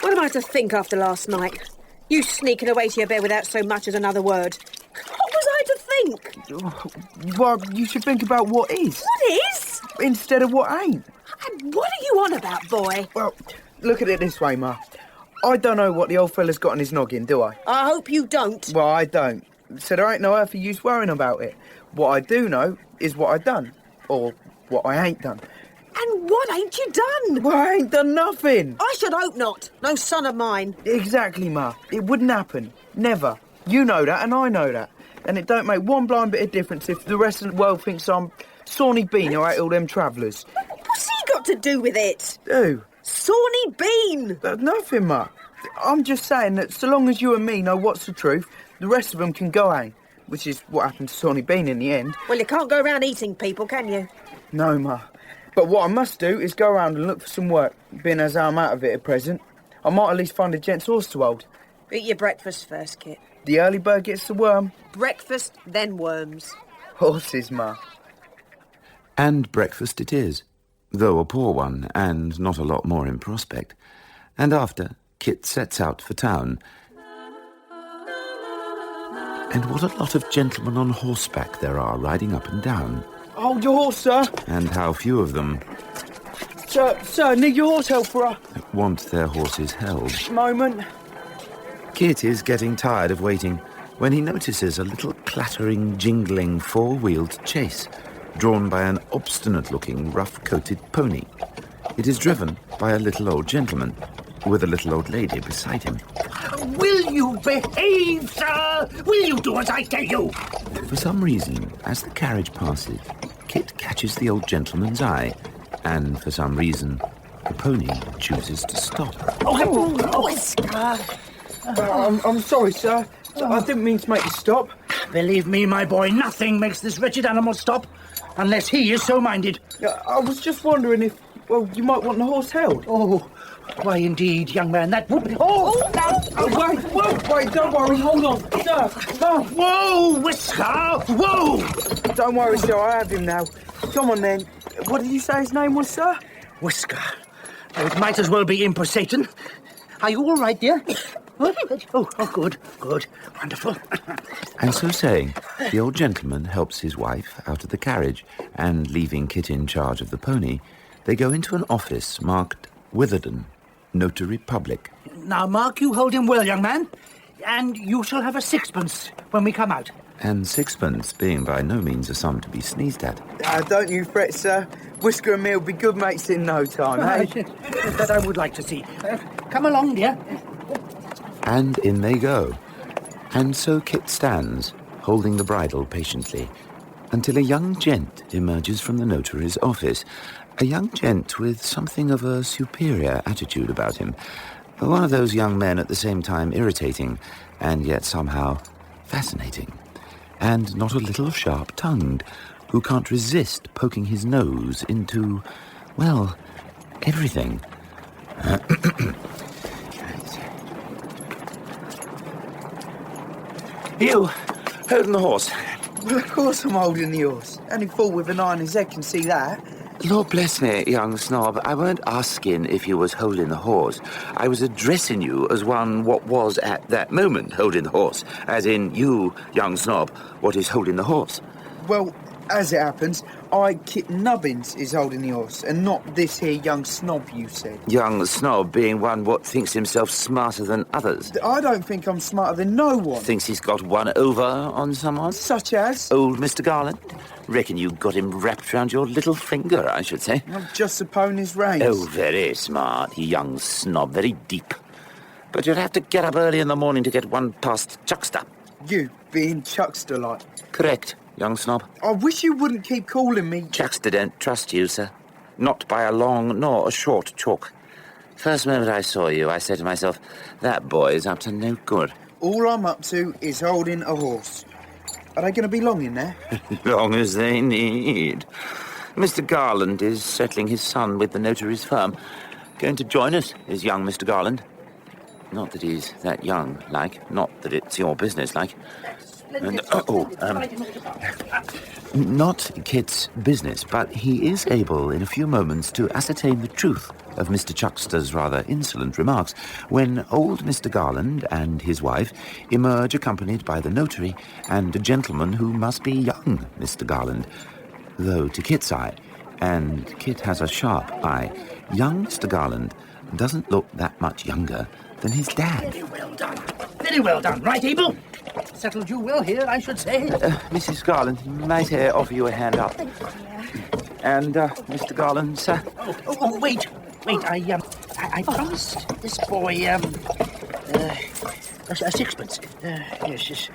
What am I to think after last night? You sneaking away to your bed without so much as another word. What was I to think? Well, you should think about what is. What is? Instead of what ain't. And what are you on about, boy? Well, look at it this way, Ma. I don't know what the old fella's got in his noggin, do I? I hope you don't. Well, I don't. So there ain't no earthly use worrying about it. What I do know is what I done. Or what I ain't done. And what ain't you done? Well, I ain't done nothing. I should hope not. No son of mine. Exactly, Ma. It wouldn't happen. Never. You know that and I know that. And it don't make one blind bit of difference if the rest of the world thinks I'm Sawney Bean or ate all them travellers. What's he got to do with it? Who? Sawney Bean. Nothing, Ma. I'm just saying that so long as you and me know what's the truth, the rest of them can go hang. Which is what happened to Sawney Bean in the end. Well, you can't go around eating people, can you? No, Ma. But what I must do is go around and look for some work, being as I'm out of it at present. I might at least find a gent's horse to hold. Eat your breakfast first, Kit. The early bird gets the worm. Breakfast, then worms. Horses, Ma. And breakfast it is, though a poor one, and not a lot more in prospect. And after, Kit sets out for town. And what a lot of gentlemen on horseback there are riding up and down. Hold your horse, sir. And how few of them Sir, need your horse held for a want their horses held. moment. Kit is getting tired of waiting when he notices a little clattering, jingling, four-wheeled chaise drawn by an obstinate-looking, rough-coated pony. It is driven by a little old gentleman with a little old lady beside him. Will you behave, sir? Will you do as I tell you? For some reason, as the carriage passes, Kit catches the old gentleman's eye, and for some reason, the pony chooses to stop. Whisker! I'm sorry, sir. I didn't mean to make you stop. Believe me, my boy, nothing makes this wretched animal stop, unless he is so minded. I was just wondering if, well, you might want the horse held. Oh, why indeed, young man, that would be... Wait, don't worry, hold on. Sir, no. Whoa, Whisker! Whoa! Don't worry, sir, I have him now. Come on, then. What did you say his name was, sir? Whisker. It might as well be Imper Satan. Are you all right, dear? Oh, good, wonderful. And so saying, the old gentleman helps his wife out of the carriage, and leaving Kit in charge of the pony, they go into an office marked Witherden, Notary Public. Now, Mark, you hold him well, young man, and you shall have a sixpence when we come out. And sixpence being by no means a sum to be sneezed at. Don't you fret, sir. Whisker and me will be good mates in no time, eh? That I would like to see. Come along, dear. And in they go. And so Kit stands, holding the bridle patiently, until a young gent emerges from the notary's office. A young gent with something of a superior attitude about him. One of those young men at the same time irritating and yet somehow fascinating. And not a little sharp-tongued, who can't resist poking his nose into, well, everything. You, holding the horse. Well, of course I'm holding the horse. Any fool with an eye in his head can see that. Lord bless me, young snob, I weren't asking if you was holding the horse. I was addressing you as one what was at that moment holding the horse. As in, you, young snob, what is holding the horse. Well, as it happens, Kit Nubbins is holding the horse, and not this here young snob you said. Young snob being one what thinks himself smarter than others. I don't think I'm smarter than no one. Thinks he's got one over on someone. Such as? Old Mr. Garland. Reckon you got him wrapped round your little finger, I should say. I'm just upon his reins. Oh, very smart, young snob, very deep. But you'd have to get up early in the morning to get one past Chuckster. You being Chuckster-like. Correct, young snob. I wish you wouldn't keep calling me... Chuckster don't trust you, sir. Not by a long nor a short chalk. First moment I saw you, I said to myself, that boy is up to no good. All I'm up to is holding a horse. Are they going to be long in there? Long as they need. Mr. Garland is settling his son with the notary's firm. Going to join us, is young Mr. Garland. Not that he's that young, like. Not that it's your business, like. Not Kit's business, but he is able in a few moments to ascertain the truth of Mr. Chuckster's rather insolent remarks when old Mr. Garland and his wife emerge accompanied by the notary and a gentleman who must be young Mr. Garland, though to Kit's eye, and Kit has a sharp eye, young Mr. Garland doesn't look that much younger than his dad. Very well done. Very well done. Right, Abel? Settled you well here, I should say. Mrs. Garland, might I offer you a hand up? And, Mr. Garland, sir? Wait. I promised this boy, a sixpence. Yes,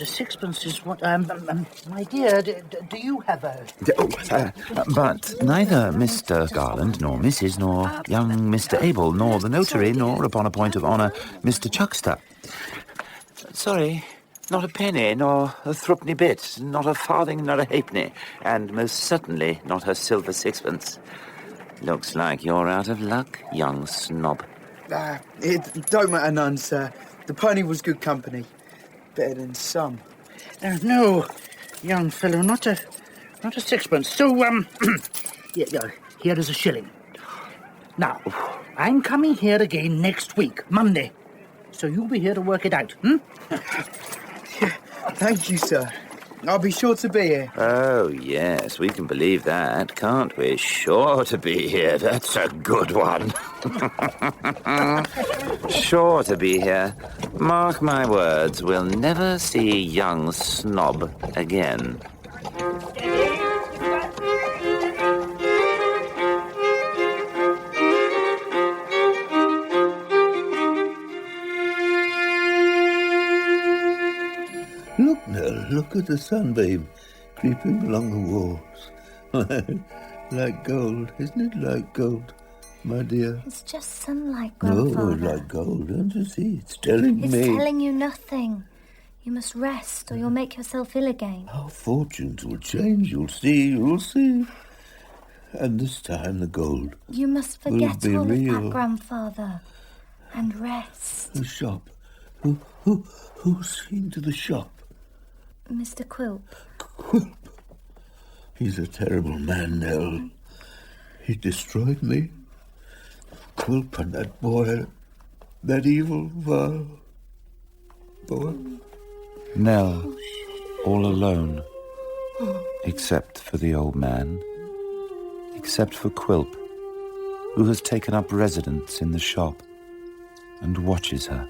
a sixpence is what, my dear, do you have a... But neither Mr. Garland, nor Mrs., nor young Mr. Abel, nor the notary, nor, upon a point of honour, Mr. Chuckster. Sorry, not a penny, nor a threepenny bit, not a farthing, nor a halfpenny, and most certainly not a silver sixpence. Looks like you're out of luck, young snob. It don't matter none, sir. The pony was good company. Better than some. No, young fellow, not a sixpence. So, here is a shilling. Now, I'm coming here again next week, Monday. So you'll be here to work it out, Thank you, sir. I'll be sure to be here. Oh, yes, we can believe that, can't we? Sure to be here. That's a good one. Sure to be here. Mark my words, we'll never see young snob again. Look, Nell, look at the sunbeam creeping along the walls. Like gold, isn't it like gold, my dear? It's just sunlight, Grandfather. No, like gold, don't you see? It's telling me... It's telling you nothing. You must rest, or you'll make yourself ill again. Our fortunes will change, you'll see. And this time the gold You must forget will be all real. of that, Grandfather, and rest. The shop. Who's seen to the shop? Mr. Quilp. Quilp. He's a terrible man, Nell. He destroyed me. Quilp and that boy, that evil, vile boy. Nell, all alone, except for the old man, except for Quilp, who has taken up residence in the shop and watches her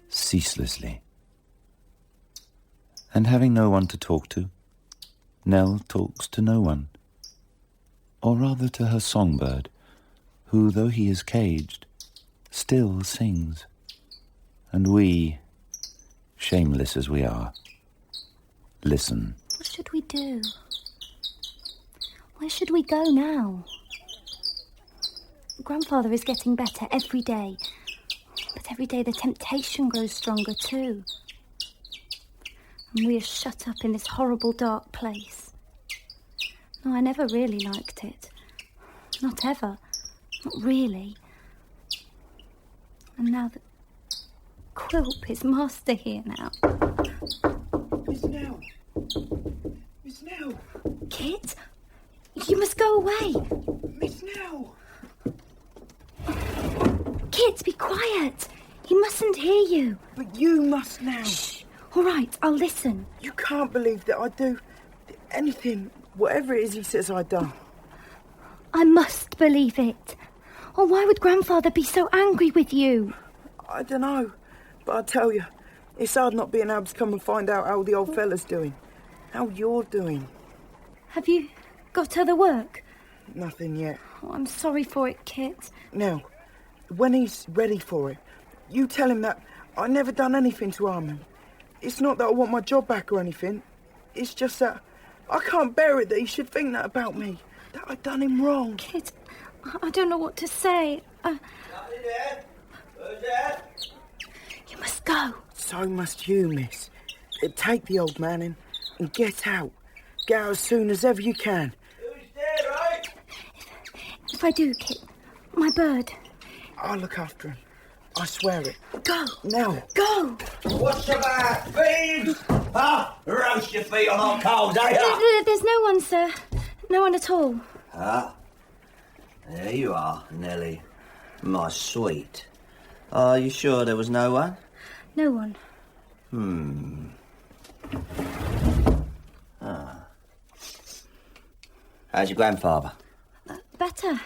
ceaselessly. And having no one to talk to, Nell talks to no one, or rather to her songbird, who, though he is caged, still sings. And we, shameless as we are, listen. should we do? Where should we go now? Grandfather is getting better every day. But every day the temptation grows stronger too. And we are shut up in this horrible dark place. No, I never really liked it. Not ever. Not really. And now that Quilp is master here now. Miss Nell. Miss Nell. Kit, you must go away. Miss Nell. Kit, be quiet. He mustn't hear you. But you must now. Shh. All right, I'll listen. You can't believe that I'd do anything, whatever it is he says I've done. I must believe it. Or why would Grandfather be so angry with you? I don't know, but I tell you, it's hard not being able to come and find out how the old fella's doing, how you're doing. Have you got other work? Nothing yet. Oh, I'm sorry for it, Kit. Now, when he's ready for it, you tell him that I never done anything to harm him. It's not that I want my job back or anything. It's just that I can't bear it that he should think that about me, that I done him wrong. Kit, I don't know what to say. Somebody there? Who's there? You must go. So must you, miss. Take the old man in and get out. Get out as soon as ever you can. Who's there, right? If I do, Kit, my bird. I'll look after him. I swear it. Go. Now. Go. What's the matter, thieves? Huh? Roast your feet on hot coals, eh? There's no one, sir. No one at all. Ah, there you are, Nellie. My sweet. Are you sure there was no one? No one. How's your grandfather? Better.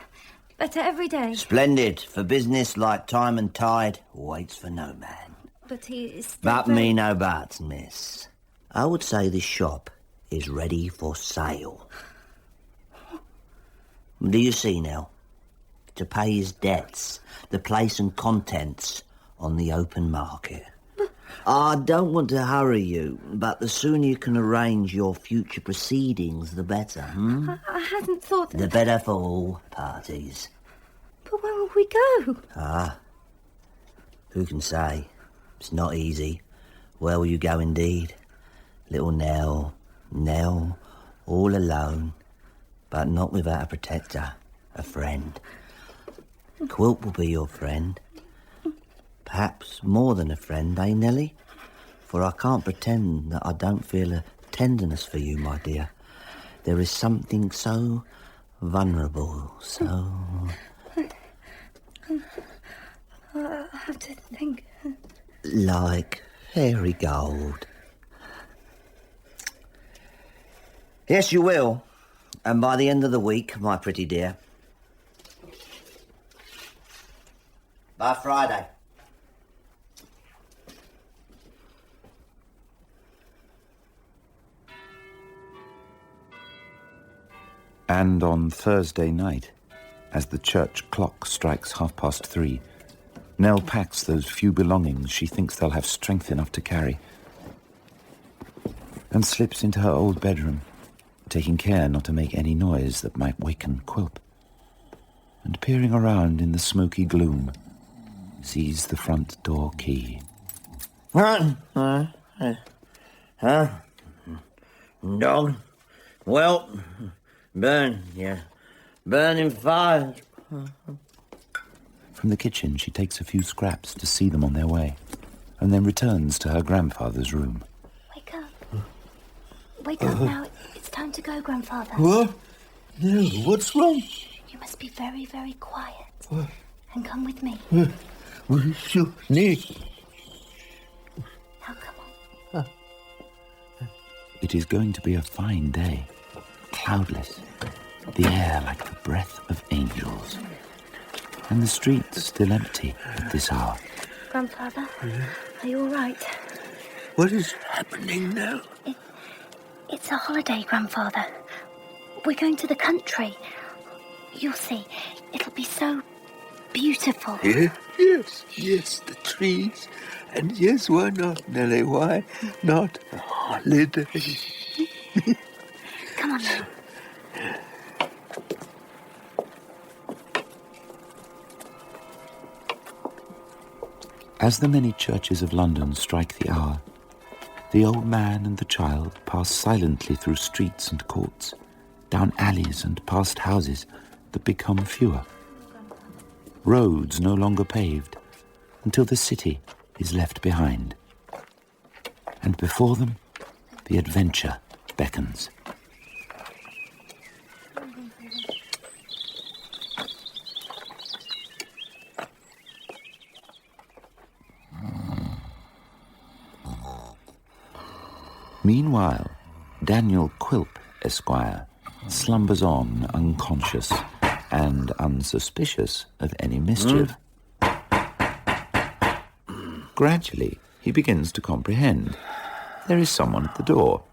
Better every day. Splendid. For business like time and tide waits for no man. But he is still But very... me no buts, miss. I would say this shop is ready for sale. Do you see, Nell? To pay his debts, the place and contents on the open market. I don't want to hurry you, but the sooner you can arrange your future proceedings, the better, I hadn't thought that... The better for all parties. But where will we go? Who can say? It's not easy. Where will you go indeed? Little Nell, all alone, but not without a protector, a friend. Quilp will be your friend. Perhaps more than a friend, eh, Nellie? For I can't pretend that I don't feel a tenderness for you, my dear. There is something so vulnerable, so... I'll have to think. like fairy gold. Yes, you will. And by the end of the week, my pretty dear. By Friday. And on Thursday night, as the church clock strikes 3:30, Nell packs those few belongings she thinks they'll have strength enough to carry and slips into her old bedroom, taking care not to make any noise that might waken Quilp, and peering around in the smoky gloom, sees the front door key. Dog? Well, burning fire. From the kitchen, she takes a few scraps to see them on their way, and then returns to her grandfather's room. Wake up. Wake up now. It's time to go, Grandfather. What? No, what's wrong? You must be very, very quiet. And come with me. What is your name? Now come on. It is going to be a fine day, cloudless, the air like the breath of angels, and the streets still empty at this hour. Grandfather, are you all right? What is happening now? It's a holiday, Grandfather. We're going to the country. You'll see. It'll be so beautiful. Yes, the trees. And yes, why not, Nellie? Why not a holiday? Come on now. As the many churches of London strike the hour, the old man and the child pass silently through streets and courts, down alleys and past houses that become fewer. Roads no longer paved, until the city is left behind. And before them, the adventure beckons. Meanwhile, Daniel Quilp, Esquire, slumbers on unconscious and unsuspicious of any mischief. Gradually, he begins to comprehend. There is someone at the door.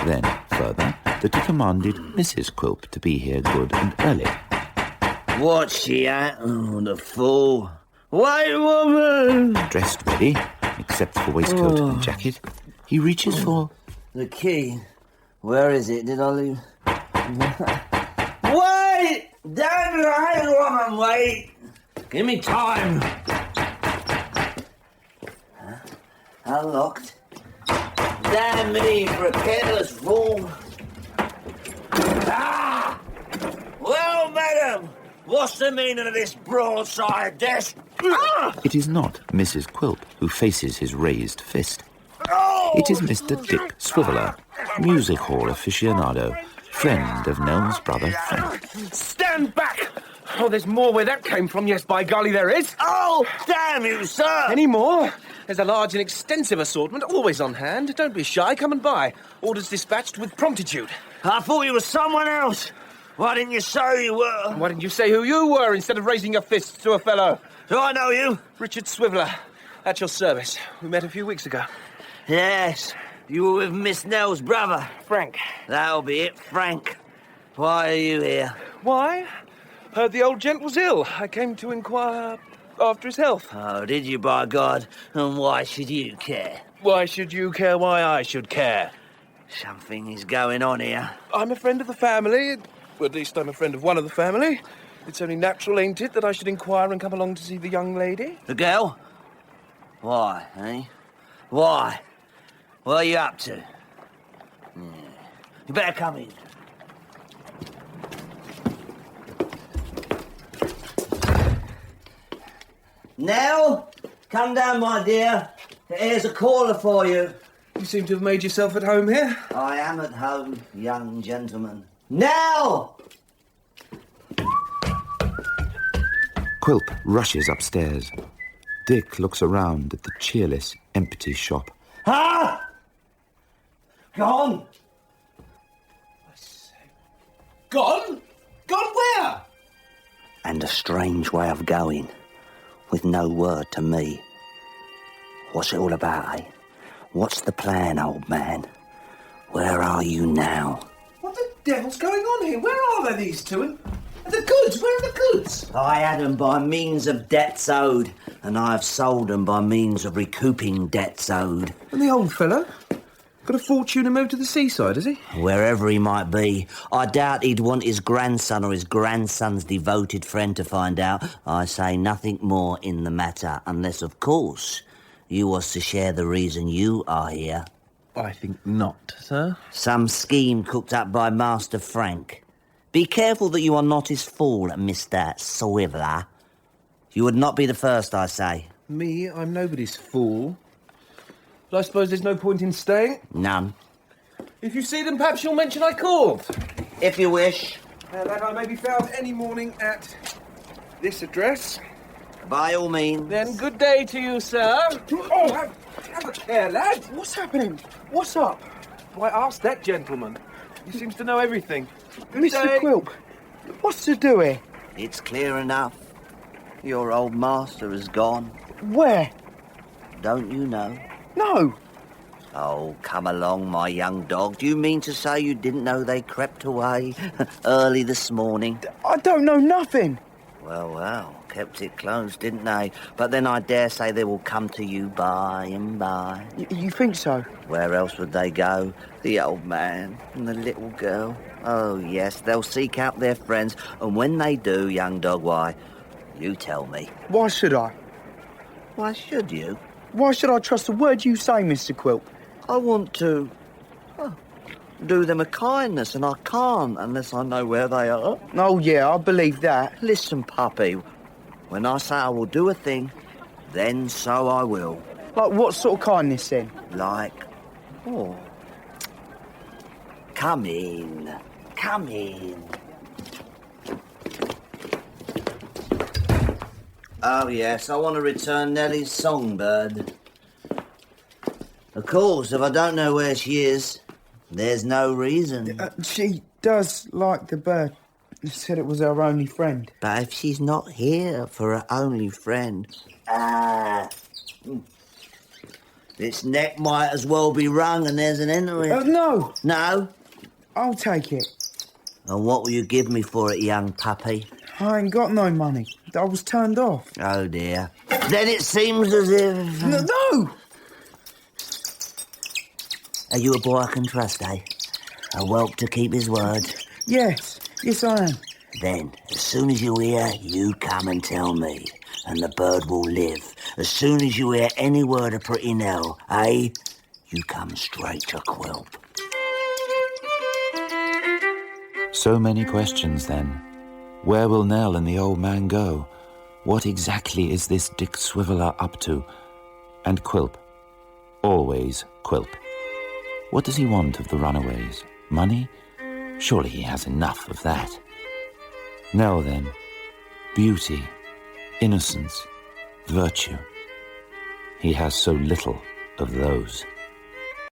Then, further, that he commanded Mrs. Quilp to be here good and early. What's she at? Oh, the fool. Wait, woman! Dressed ready, except for waistcoat and jacket, he reaches for... The key. Where is it? Did I leave? Wait! Don't lie, woman, wait! Give me time. Unlocked. Damn me for a careless fool. Ah! Well, madam, what's the meaning of this broadside desk? It is not Mrs. Quilp who faces his raised fist. It is Mr. Dick Swiveller, music hall aficionado, friend of Nell's brother Frank. Stand back! Oh, there's more where that came from, yes, by golly, there is. Oh, damn you, sir! Any more? There's a large and extensive assortment, always on hand. Don't be shy, come and buy. Orders dispatched with promptitude. I thought you were someone else. Why didn't you say you were? Why didn't you say who you were instead of raising your fists to a fellow? Do I know you? Richard Swiveller, at your service. We met a few weeks ago. Yes, you were with Miss Nell's brother. Frank. That'll be it, Frank. Why are you here? Why? Heard the old gent was ill. I came to inquire after his health. Oh, did you, by God? And why should you care? Why should you care why I should care? Something is going on here. I'm a friend of the family. Well, at least I'm a friend of one of the family. It's only natural, ain't it, that I should inquire and come along to see the young lady? The girl? Why, eh? Why? What are you up to? You better come in. Nell, come down, my dear. Here's a caller for you. You seem to have made yourself at home here. I am at home, young gentleman. Nell! Quilp rushes upstairs. Dick looks around at the cheerless, empty shop. Huh? Gone? Gone? Gone where? And a strange way of going, with no word to me. What's it all about, eh? What's the plan, old man? Where are you now? What the devil's going on here? Where are they, these two? And the goods? Where are the goods? I had them by means of debts owed, and I have sold them by means of recouping debts owed. And the old fellow? Got a fortune and moved to the seaside, has he? Wherever he might be. I doubt he'd want his grandson or his grandson's devoted friend to find out. I say nothing more in the matter, unless, of course, you was to share the reason you are here. I think not, sir. Some scheme cooked up by Master Frank. Be careful that you are not his fool, Mr. Swiveller. You would not be the first, I say. Me? I'm nobody's fool. But I suppose there's no point in staying? None. If you see them, perhaps you'll mention I called. If you wish. That I may be found any morning at this address. By all means. Then good day to you, sir. Oh, have a care, lad. What's happening? What's up? Why, ask that gentleman. He seems to know everything. Good Mr. day. Quilp, what's to do here? It's clear enough. Your old master is gone. Where? Don't you know? No. Oh, come along, my young dog. Do you mean to say you didn't know they crept away early this morning? I don't know nothing. Well, kept it close, didn't they? But then I dare say they will come to you by and by. You think so? Where else would they go? The old man and the little girl. Oh, yes, they'll seek out their friends, and when they do, young dog, why, you tell me. Why should I? Why should you? Why should I trust a word you say, Mr. Quilp? I want to do them a kindness, and I can't unless I know where they are. Oh, yeah, I believe that. Listen, puppy, when I say I will do a thing, then so I will. Like what sort of kindness, then? Like, come in. Come in. Oh, yes, I want to return Nellie's songbird. Of course, if I don't know where she is, there's no reason. She does like the bird. She said it was her only friend. But if she's not here for her only friend... Its neck might as well be wrung and there's an end to it. No. No? I'll take it. And what will you give me for it, young puppy? I ain't got no money. I was turned off. Oh, dear. Then it seems as if... No! Are you a boy I can trust, eh? A whelp to keep his word? Yes I am. Then, as soon as you hear, you come and tell me, and the bird will live. As soon as you hear any word of pretty Nell, eh? You come straight to Quilp. So many questions, then. Where will Nell and the old man go? What exactly is this Dick Swiveller up to? And Quilp. Always Quilp. What does he want of the runaways? Money? Surely he has enough of that. Nell, then. Beauty, innocence, virtue. He has so little of those.